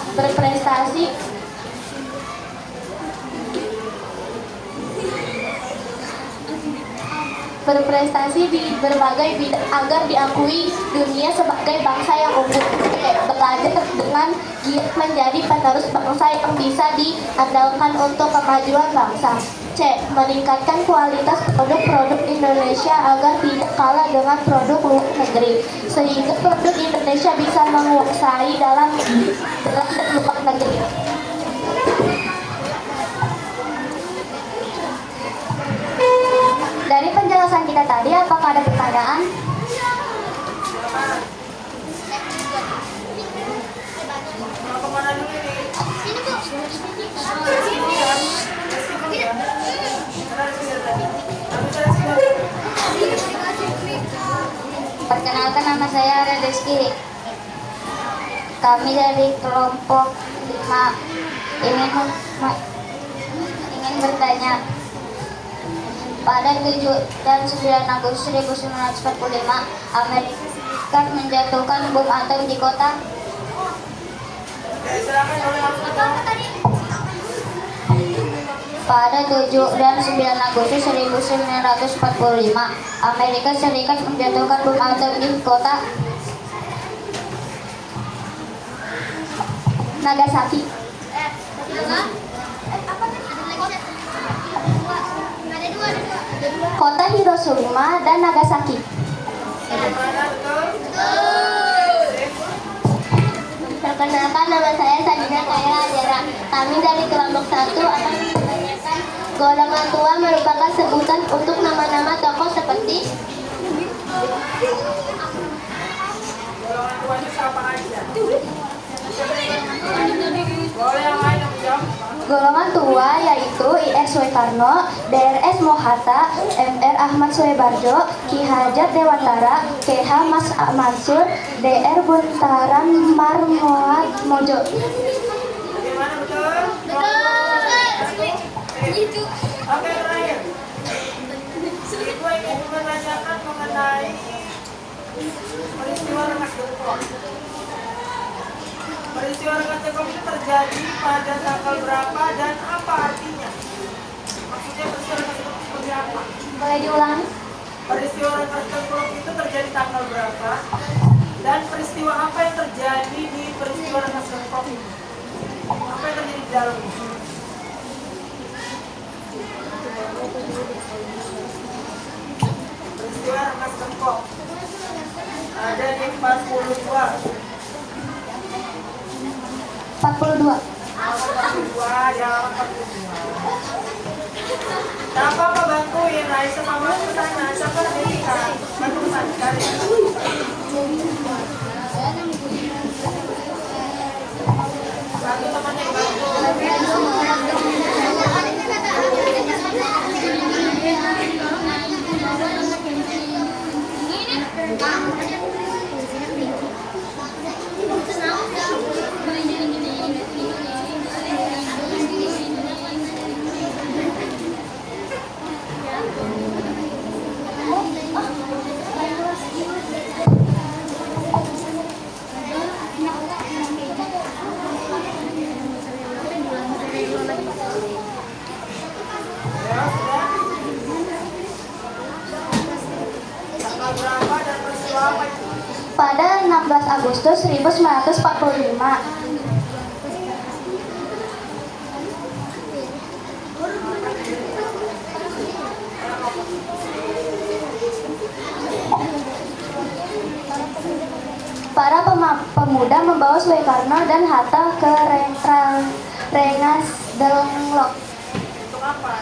Berprestasi di berbagai bidang agar diakui dunia sebagai bangsa yang unggul. Belajar dengan giat menjadi penerus bangsa yang bisa diandalkan untuk kemajuan bangsa. C. Meningkatkan kualitas produk-produk Indonesia agar tidak kalah dengan produk luar negeri, sehingga produk Indonesia bisa menguasai dalam dan luar negeri. Dari penjelasan kita tadi, apakah ada pertanyaan? Mau kemana dulu ini? Sini, Bu. Perkenalkan, nama saya Redeski. Kami dari kelompok 5 ingin bertanya. Pada 7 dan 9 Agustus 1945, Amerika menjatuhkan bom atom di kota. Pada 7 dan 9 Agustus 1945, Amerika Serikat menjatuhkan bom atom di kota Nagasaki. Ada dua. Kota Hiroshima dan Nagasaki. Bagaimana, betul? Perkenalkan, nama saya Sadina Kaya Ajara. Kami dari kelompok 1 akan menanyakan golongan tua merupakan sebutan untuk nama-nama tokoh seperti Golongan tua itu siapa aja? Boleh yang lain yang menjawab? golongan tua yaitu IR Soekarno, DRS Mohatta, MR Ahmad Soebarjo, Ki Hajar Dewantara, KH Mas Mansur, DR Buntaran Marmoat Mojo. Bagaimana, betul? Oke, terakhir. Ibu ingin menanyakan mengenai peristiwa Rengas Dengklok. Peristiwa Rengas Dengklok itu terjadi pada tanggal berapa dan apa artinya? Maksudnya peristiwa Rengas Dengklok seperti apa? Boleh diulangi? Peristiwa Rengas Dengklok itu terjadi tanggal berapa? Dan peristiwa apa yang terjadi di peristiwa Rengas Dengklok ini? Apa yang terjadi di dalamnya? Peristiwa Rengas Dengklok ada di 42. 42. Di halaman 42. Siapa mau bantuin? Raisa sama ke sana. Siapa nanti bantu ke sana cari. Bantu temannya bantu. Ya, sudah. Tanggal berapa dan peristiwa apa itu? Pada 16 Agustus 1945, para pemuda membawa Soekarno dan Hatta ke Rengas Dengklok Untuk apa?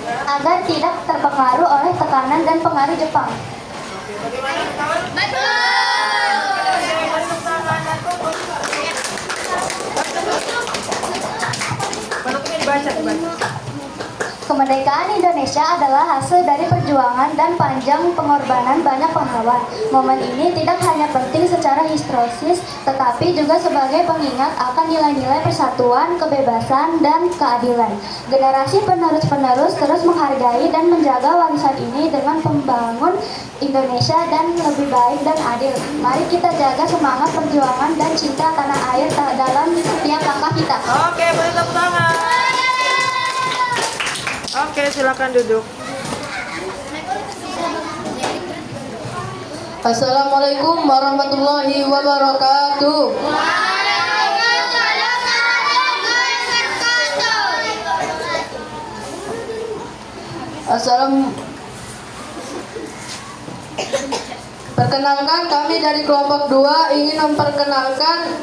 agar tidak terpengaruh oleh tekanan dan pengaruh Jepang. Bagaimana kawan? Penutupnya dibaca. Kemerdekaan Indonesia adalah hasil dari perjuangan dan panjang pengorbanan banyak pahlawan. Momen ini tidak hanya penting secara historis, tetapi juga sebagai pengingat akan nilai-nilai persatuan, kebebasan, dan keadilan. Generasi penerus-penerus terus menghargai dan menjaga warisan ini dengan membangun Indonesia dan lebih baik dan adil. Mari kita jaga semangat perjuangan dan cinta tanah air dalam setiap langkah kita. Oke, beri tepuk tangan. Oke, silakan duduk. Assalamualaikum warahmatullahi wabarakatuh. Perkenalkan, kami dari kelompok 2 ingin memperkenalkan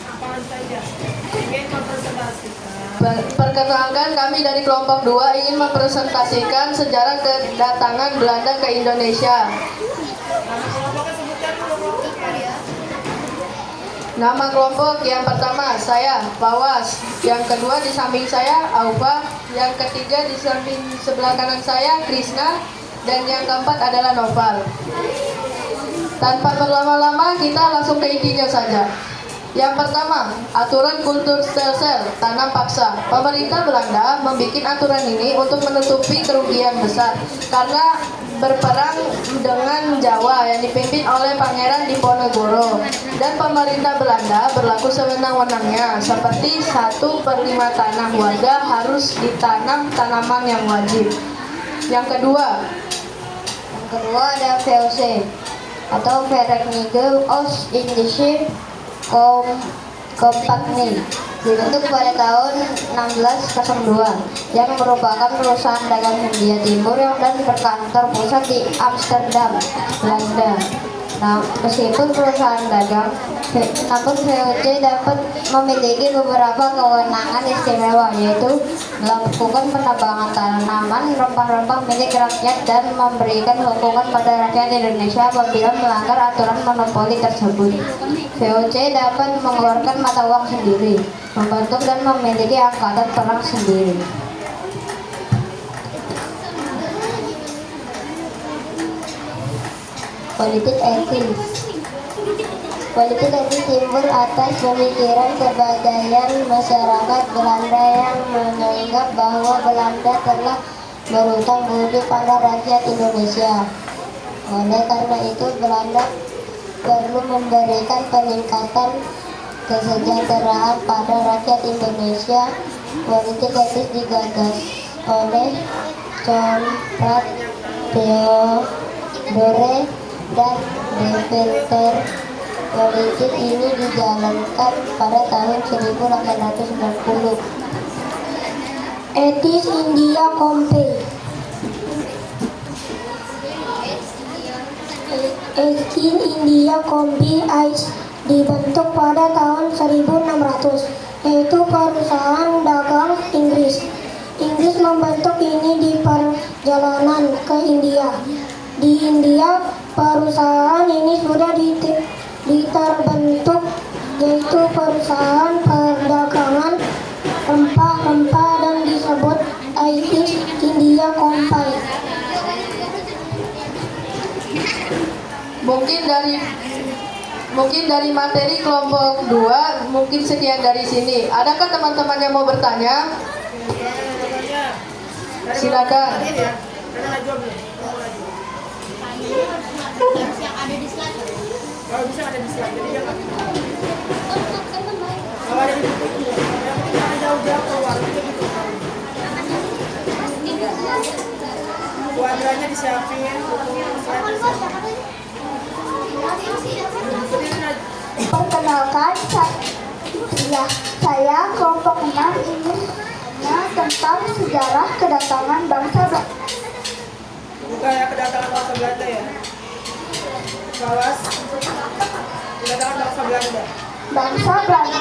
Apaan saja? Ingin mempresentasikan. Perkenalkan, kami dari kelompok 2 ingin mempresentasikan sejarah kedatangan Belanda ke Indonesia. Nama kelompoknya sebutkan dulu kelompoknya. Nama kelompok yang pertama saya, Pawas. Yang kedua di samping saya, Aufa. Yang ketiga di samping sebelah kanan saya, Krisna. Dan yang keempat adalah Noval. Tanpa berlama-lama, kita langsung ke intinya saja. Yang pertama, aturan kultur sel-sel, tanam paksa. Pemerintah Belanda membuat aturan ini untuk menutupi kerugian besar karena berperang dengan Jawa yang dipimpin oleh Pangeran Diponegoro, dan pemerintah Belanda berlaku sewenang-wenangnya seperti 1/5 tanah warga harus ditanam tanaman yang wajib. Yang kedua, kedua ada VOC atau Verenigde Oost-Indische Compagnie, dibentuk pada tahun 1602, yang merupakan perusahaan dagang Hindia Timur dan berkantor pusat di Amsterdam, Belanda. Nah, meskipun perusahaan dagang, namun VOC dapat memiliki beberapa kewenangan istimewa, yaitu melakukan penambangan tanaman rempah-rempah milik rakyat dan memberikan hukuman pada rakyat Indonesia apabila melanggar aturan monopoli tersebut. VOC dapat mengeluarkan mata uang sendiri, membentuk dan memiliki angkatan perang sendiri. Politik etis. Politik etis timbul atas pemikiran sebagian masyarakat Belanda yang menganggap bahwa Belanda telah berhutang budi pada rakyat Indonesia. Oleh karena itu, Belanda perlu memberikan peningkatan kesejahteraan pada rakyat Indonesia. Politik etis digagas oleh Conrad Theodore dan De Venter. Politik ini dijalankan pada tahun 1890. Etis India Company. East India Company dibentuk pada tahun 1600, yaitu perusahaan dagang Inggris. Inggris membentuk ini di perjalanan ke India. Di India, perusahaan ini sudah terbentuk, yaitu perusahaan perdagangan rempah-rempah dan disebut East India Company. Mungkin dari materi kelompok 2 mungkin sekian dari sini. Adakah teman-teman yang mau bertanya? Silakan. Yang ada di slide. Kalau bisa ada di slide, jadi jangan. Kalau ada di buku, yang penting jangan jauh-jauh keluar. Kuadrannya disiapin, buku slide disiapin. Perkenalkan, saya kelompok 6 ini tentang sejarah kedatangan bangsa Belanda. Buka ya, kedatangan bangsa Belanda ya. Bawas. Kedatangan bangsa Belanda. Bangsa Belanda.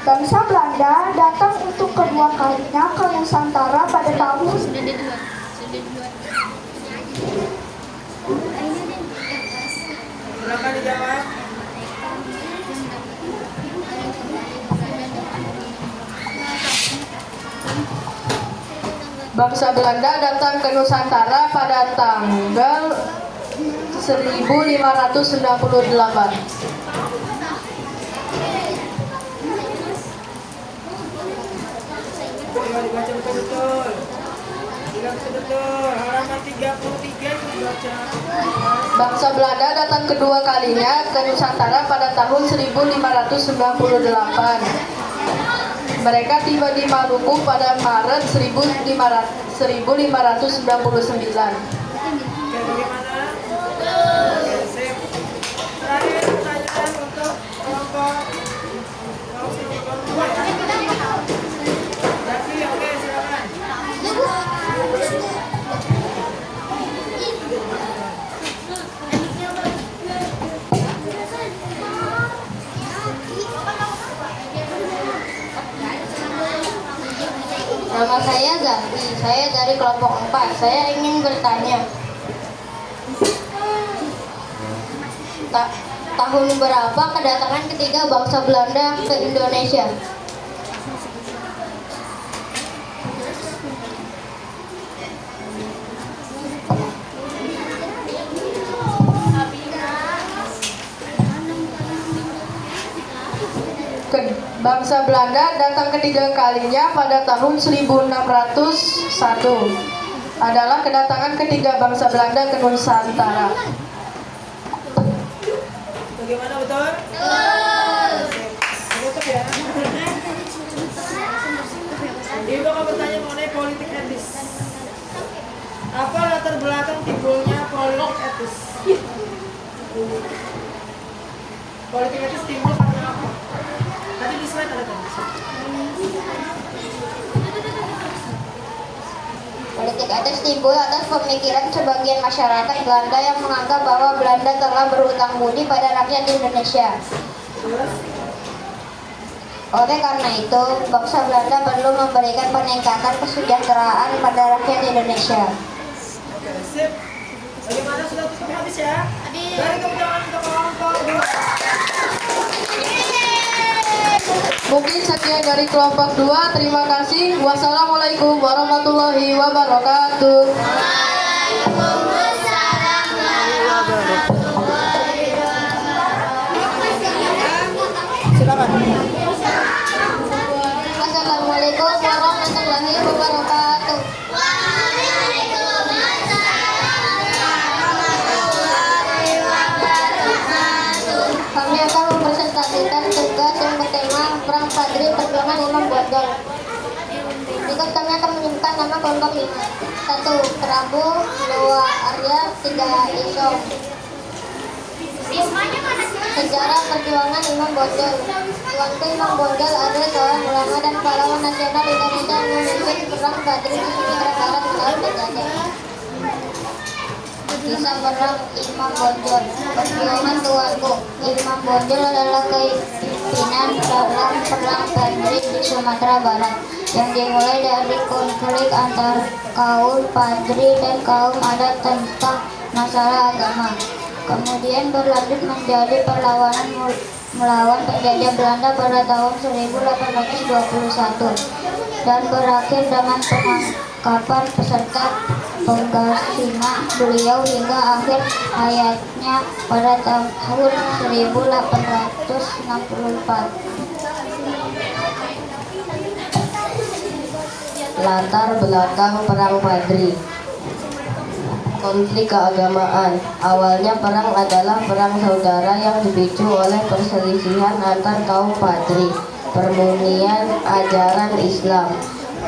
Bangsa Belanda datang untuk kedua kalinya ke Nusantara pada tahun Silakan dijawab. Bangsa Belanda datang ke Nusantara pada tanggal 1598. Coba dibaca betul-betul. Dibaca betul-betul. Halaman 33 itu dibaca. Bangsa Belanda datang kedua kalinya ke Nusantara pada tahun 1598. Mereka tiba di Maluku pada Maret 1599. Oke, bagaimana? Oke, sip. Terakhir pertanyaan untuk kelompok dua ya. Davi, oke, silakan. Nama saya Zafi, saya dari kelompok 4. Saya ingin bertanya, tahun berapa kedatangan ketiga bangsa Belanda ke Indonesia? Bangsa Belanda datang ketiga kalinya pada tahun 1601. Adalah kedatangan ketiga bangsa Belanda ke Nusantara. Bagaimana, betul? Betul. Tutup ya. belakang timbulnya politik etis. Politik etis timbul karena apa? Tadi di slide ada kan? Politik etis timbul atas pemikiran sebagian masyarakat Belanda yang menganggap bahwa Belanda telah berhutang budi pada rakyat Indonesia. Terus Oleh karena itu, bangsa Belanda perlu memberikan peningkatan kesejahteraan pada rakyat Indonesia. oke, sip. Bagaimana sudah tutup habis ya? Dari kemudian untuk kelompok 2. Mungkin sekian dari kelompok 2. Terima kasih. Wassalamualaikum warahmatullahi wabarakatuh. Silakan. Assalamualaikum warahmatullahi wabarakatuh. Kami akan mempresentasikan tugas yang bertema Perang Padri Perjuangan Imam Bonjol. Berikut kami akan menyebutkan nama kelompok 5. 1. Prabu, 2. Arya, 3. Isom. Sejarah perjuangan Imam Bonjol. Tuanku Imam Bonjol adalah seorang ulama dan pahlawan nasional Indonesia yang memimpin perang Badri di Sumatera Barat melawan penjajah. Kisah perang Imam Bonjol. Perjuangan tuanku Imam Bonjol adalah pimpinan dalam perang Badri di Sumatera Barat yang dimulai dari konflik antara kaum Padri dan kaum adat tentang masalah agama. Kemudian berlanjut menjadi perlawanan melawan penjajah Belanda pada tahun 1821 dan berakhir dengan penangkapan peserta penggasingan beliau hingga akhir hayatnya pada tahun 1864. Latar belakang Perang Padri. Konflik keagamaan. Awalnya perang adalah perang saudara yang dipicu oleh perselisihan antar kaum Padri, permunian ajaran Islam,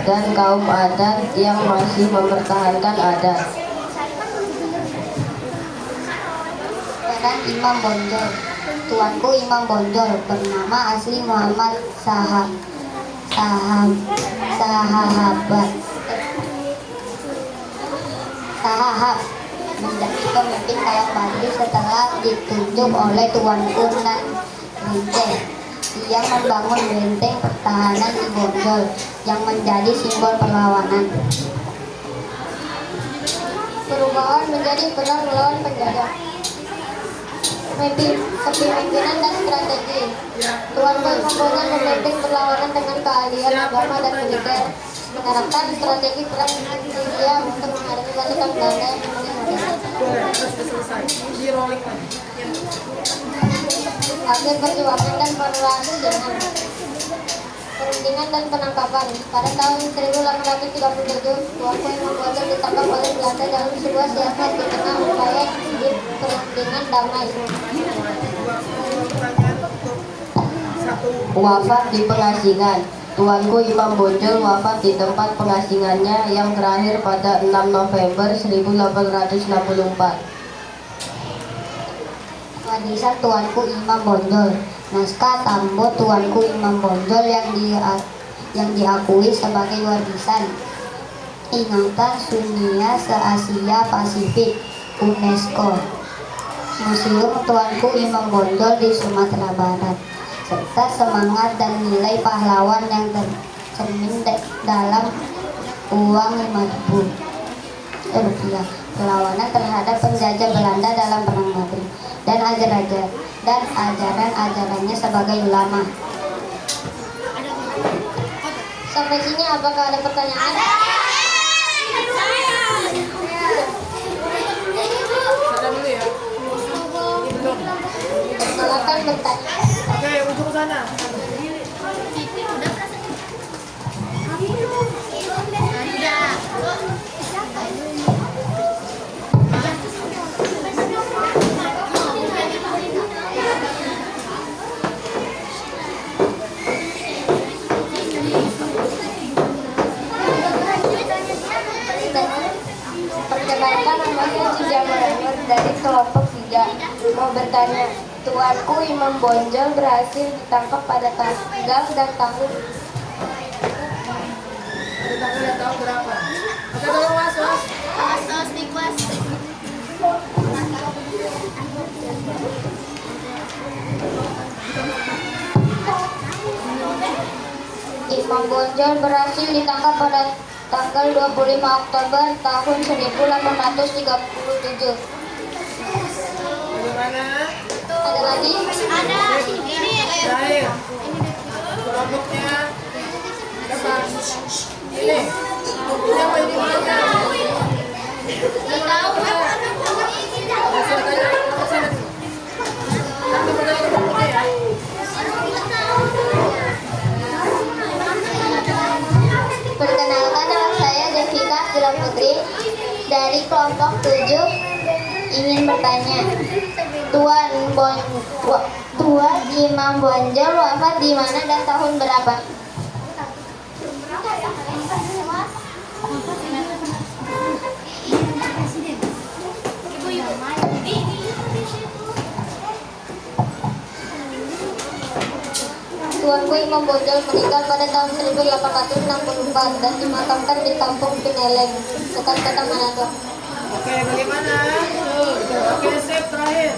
dan kaum adat yang masih mempertahankan adat. Peran Imam Bonjol. Tuanku Imam Bonjol bernama asli Muhammad Sahab menjadi pemimpin kaum Padri setelah ditunjuk oleh Tuanku Nan Rince. Ia membangun benteng pertahanan di Bonjol yang menjadi simbol perlawanan. Perubahan menjadi perang melawan penjajah. Kepemimpinan dan strategi. Tuanku Imam Bonjol memimpin perlawanan dengan keahlian agama dan militer. Menerapkan strategi perang India untuk menghadapi pasukan Belanda yang mulai modern. Boleh, terus sudah selesai. Di rolling lagi. Akhir perjuangan dan perundingan dan penangkapan. Pada tahun 1837, Tuanku Imam Bonjol ditangkap oleh Belanda dalam sebuah siasat di tengah upaya di perundingan damai. Wafat di pengasingan. Tuanku Imam Bonjol wafat di tempat pengasingannya yang terakhir pada 6 November 1864. Warisan Tuanku Imam Bonjol. Naskah Tambo Tuanku Imam Bonjol yang diakui sebagai warisan ingatan dunia se-Asia Pasifik UNESCO. Museum Tuanku Imam Bonjol di Sumatera Barat, serta semangat dan nilai pahlawan yang tercermin dalam uang 5.000 rupiah. Perlawanan terhadap penjajah Belanda dalam Perang Badri dan ajaran-ajarannya sebagai ulama. Sampai sini apakah ada pertanyaan? Ada dulu ya. Ini belum. Silakan bertanya. Oke, ujung sana. Perkenalkan, mau bertanya. Tuanku Imam Bonjol berhasil ditangkap pada tanggal dan tahun. Ada tanggal dan tahun berapa? Oke, tolong was. Tos di kelas. Imam Bonjol berhasil ditangkap pada tanggal 25 Oktober tahun 1837. Bagaimana? Ada lagi? Ada ini. Terakhir. Kelompoknya depan. Ini. Ini apa ini namanya? Tahu. Saya tanya, kelompok sana. Nanti bertanya ke kelompoknya ya. Perkenalkan, nama saya Devika Astila Putri dari kelompok 7 ingin bertanya. Tuan Imam Bonjol wafat di mana dan tahun berapa? Tuanku Imam Bonjol meninggal pada tahun 1864 dan dimakamkan di Kampung Pineleng, dekat kota Manado. Oke, bagaimana? Oke, sip terakhir.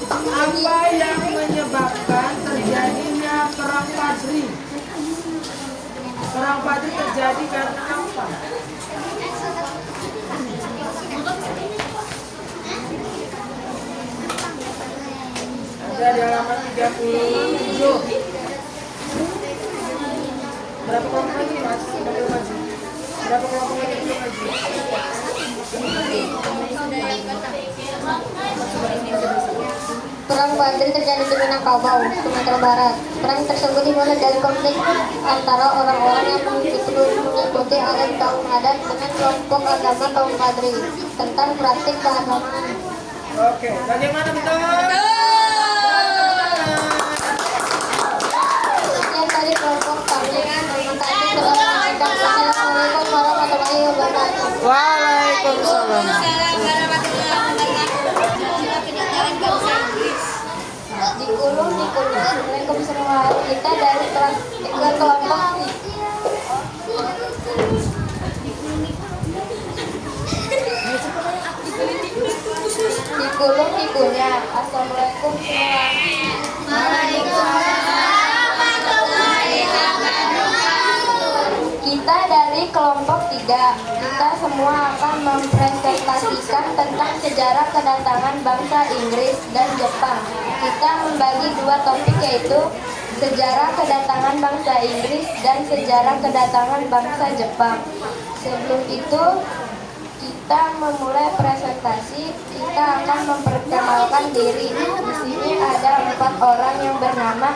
Apa yang menyebabkan terjadinya perang Fajri? Perang Fajri terjadi karena apa? Ada di halaman 37. Berapa kelompok lagi nih, Mas? Sudah belum maju. Berapa kelompok lagi belum maju? Perang Fajri terjadi di Minangkabau, Sumatera Barat. Perang tersebut dimulai dari konflik antara orang-orang yang mengikuti adat kaum adat dengan kelompok agama kaum Fajri tentang praktik keagamaan. Oke, bagaimana betul? Sekian dari kelompok kami. Terima kasih telah menonton. Assalamualaikum warahmatullahi wabarakatuh. Waalaikumsalam. Dikulung. Waalaikumsalam. Kita dari kelas 3 kelompok dikulung dikunyah. Assalamualaikum Kita dari kelompok 3. Kita semua akan mempresentasikan tentang sejarah kedatangan bangsa Inggris dan Jepang. Kita membagi 2 topik, yaitu sejarah kedatangan bangsa Inggris dan sejarah kedatangan bangsa Jepang. Sebelum itu kita memulai presentasi. Kita akan memperkenalkan diri. Di sini ada 4 orang yang bernama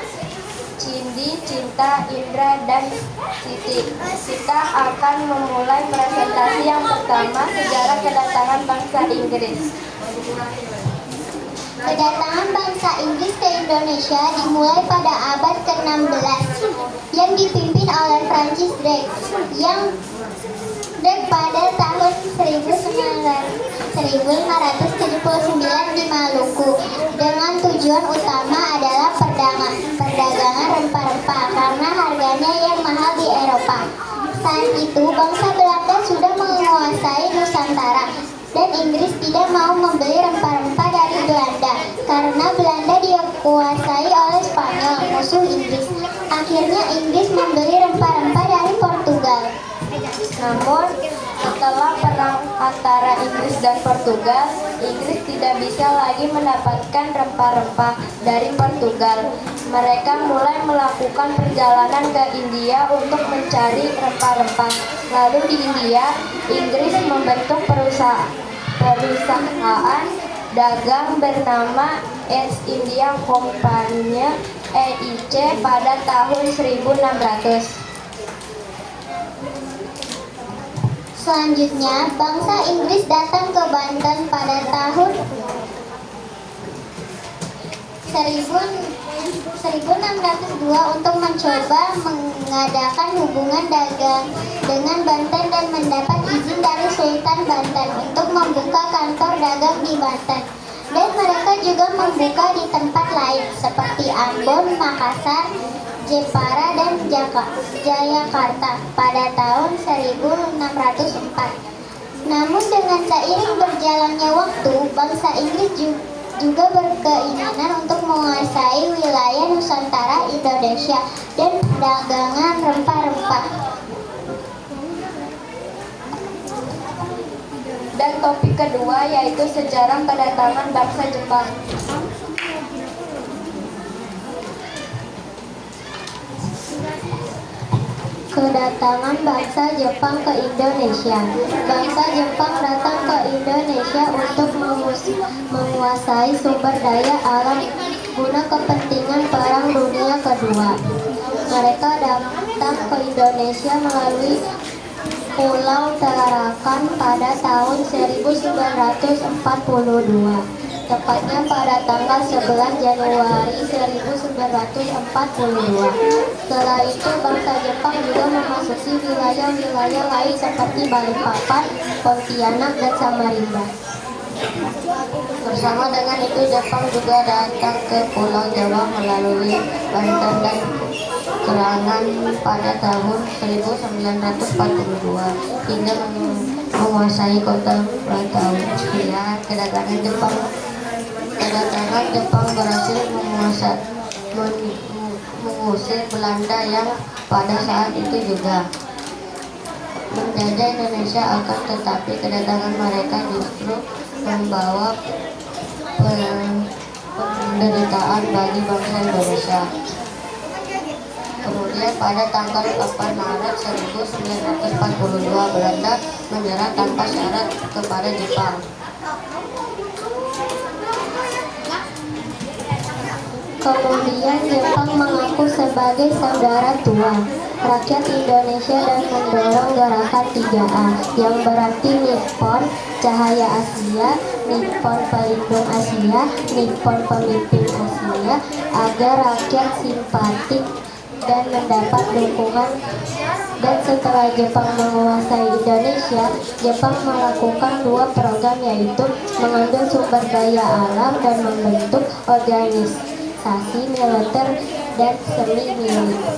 Cindy, Cinta, Indra, dan Siti. Kita akan memulai presentasi yang pertama, sejarah kedatangan bangsa Inggris. Kedatangan bangsa Inggris ke Indonesia dimulai pada abad ke-16 yang dipimpin oleh Francis Drake pada tahun 1579 di Maluku, dengan tujuan utama adalah perdagangan rempah-rempah karena harganya yang mahal di Eropa. Saat itu bangsa Belanda sudah menguasai Nusantara dan Inggris tidak mau membeli rempah-rempah dari Belanda karena Belanda dikuasai oleh Spanyol, musuh Inggris. Akhirnya Inggris membeli rempah-rempah dari Portugal. Namun, setelah perang antara Inggris dan Portugal, Inggris tidak bisa lagi mendapatkan rempah-rempah dari Portugal. Mereka mulai melakukan perjalanan ke India untuk mencari rempah-rempah. Lalu di India, Inggris membentuk perusahaan dagang bernama East India Company (EIC) pada tahun 1600. Selanjutnya, bangsa Inggris datang ke Banten pada tahun 1602 untuk mencoba mengadakan hubungan dagang dengan Banten dan mendapat izin dari Sultan Banten untuk membuka kantor dagang di Banten. Dan mereka juga membuka di tempat lain seperti Ambon, Makassar, Jepara, dan Jayakarta pada tahun 1604. Namun dengan seiring berjalannya waktu, bangsa Inggris juga berkeinginan untuk menguasai wilayah Nusantara Indonesia dan perdagangan rempah-rempah. Dan topik kedua yaitu sejarah kedatangan bangsa Jepang. Kedatangan bangsa Jepang ke Indonesia. Bangsa Jepang datang ke Indonesia untuk menguasai sumber daya alam guna kepentingan Perang Dunia Kedua. Mereka datang ke Indonesia melalui Pulau Tarakan pada tahun 1942. Tepatnya pada tanggal 11 Januari 1942. Setelah itu bangsa Jepang juga memasuki wilayah-wilayah lain seperti Balikpapan, Pontianak, dan Samarinda. Bersama dengan itu Jepang juga datang ke Pulau Jawa melalui Banten dan Kerangan pada tahun 1942 hingga menguasai kota Batavia. Kedatangan Jepang berhasil mengusir Belanda yang pada saat itu juga menjajah Indonesia, akan tetapi kedatangan mereka justru membawa penderitaan bagi bangsa Indonesia. Kemudian pada tanggal 8 Maret 1942 Belanda menyerah tanpa syarat kepada Jepang. Kemudian Jepang mengaku sebagai saudara tua rakyat Indonesia dan mendorong gerakan 3A yang berarti Nippon, Cahaya Asia, Nippon Pelindung Asia, Nippon Pemimpin Asia, agar rakyat simpatik dan mendapat dukungan. Dan setelah Jepang menguasai Indonesia, Jepang melakukan 2 program, yaitu mengambil sumber daya alam dan membentuk organisasi militer dan semi militer.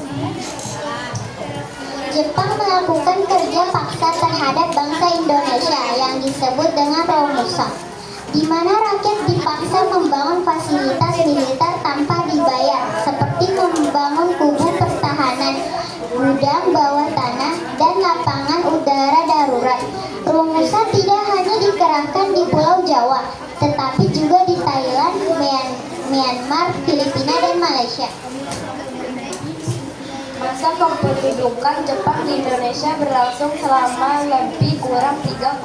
Jepang melakukan kerja paksa terhadap bangsa Indonesia yang disebut dengan Romusa, di mana rakyat dipaksa membangun fasilitas militer tanpa dibayar, seperti membangun kubu pertahanan, gudang bawah tanah, dan lapangan udara darurat. Romusa tidak hanya dikerahkan di Pulau Jawa, tetapi juga di Thailand, Myanmar, Filipina, dan Malaysia. Masa kependudukan Jepang di Indonesia berlangsung selama lebih kurang 3,5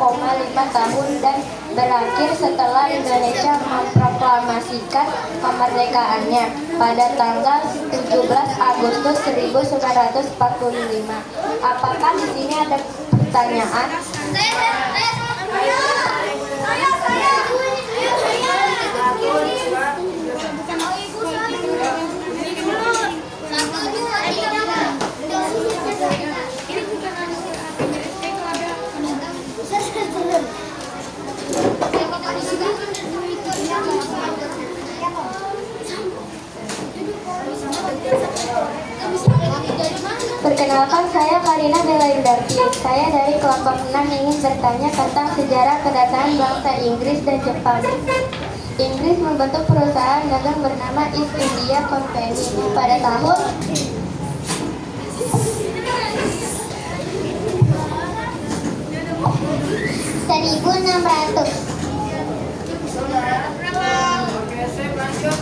tahun dan berakhir setelah Indonesia memproklamasikan kemerdekaannya pada tanggal 17 Agustus 1945. Apakah di sini ada pertanyaan? Perkenalkan, saya Karina Bella Yudarti. Saya dari kelompok 6 ingin bertanya tentang sejarah kedatangan bangsa Inggris dan Jepang. Inggris membentuk perusahaan dagang bernama East India Company pada tahun 1600. Oke, saya lanjut.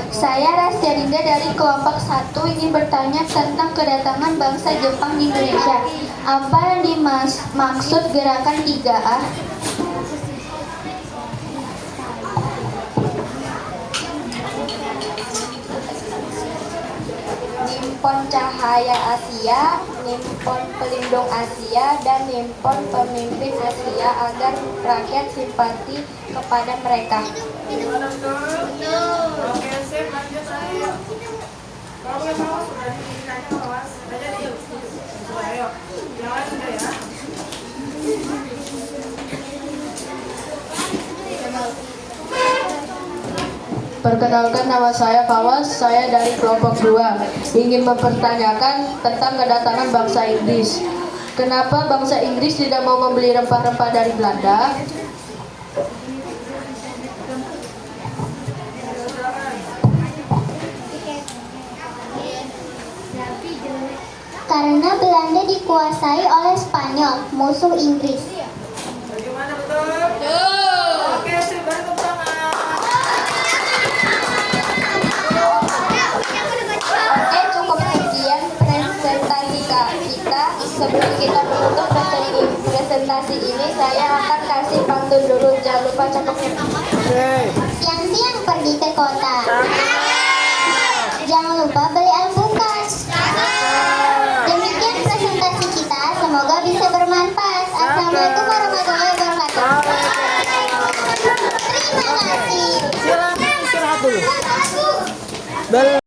Saya Rasya Dinda dari kelompok 1 ingin bertanya tentang kedatangan bangsa Jepang di Indonesia. Apa yang dimaksud gerakan 3A? Nippon Cahaya Asia, Nippon Pelindung Asia, dan Nippon Pemimpin Asia agar rakyat simpati kepada mereka. Gimana betul? Oke, sip, lanjut saya. Kalau boleh tahu sudah ditanya awas. Tanya nih. Ayo, yang lain sudah ya. Perkenalkan, nama saya Fawas, saya dari kelompok 2. Ingin mempertanyakan tentang kedatangan bangsa Inggris. Kenapa bangsa Inggris tidak mau membeli rempah-rempah dari Belanda? Karena Belanda dikuasai oleh Spanyol, musuh Inggris. Bagaimana betul? Oke, sip, beri tepuk tangan. Oke, cukup sekian presentasi kita. Sebelum kita menutup presentasi ini, saya akan kasih pantun dulu. Jangan lupa cakepnya. Siang-siang pergi ke kota. Jangan lupa beli alpukat. Demikian presentasi kita, semoga bisa bermanfaat. Assalamualaikum warahmatullahi wabarakatuh. Terima kasih. Silakan istirahat dulu.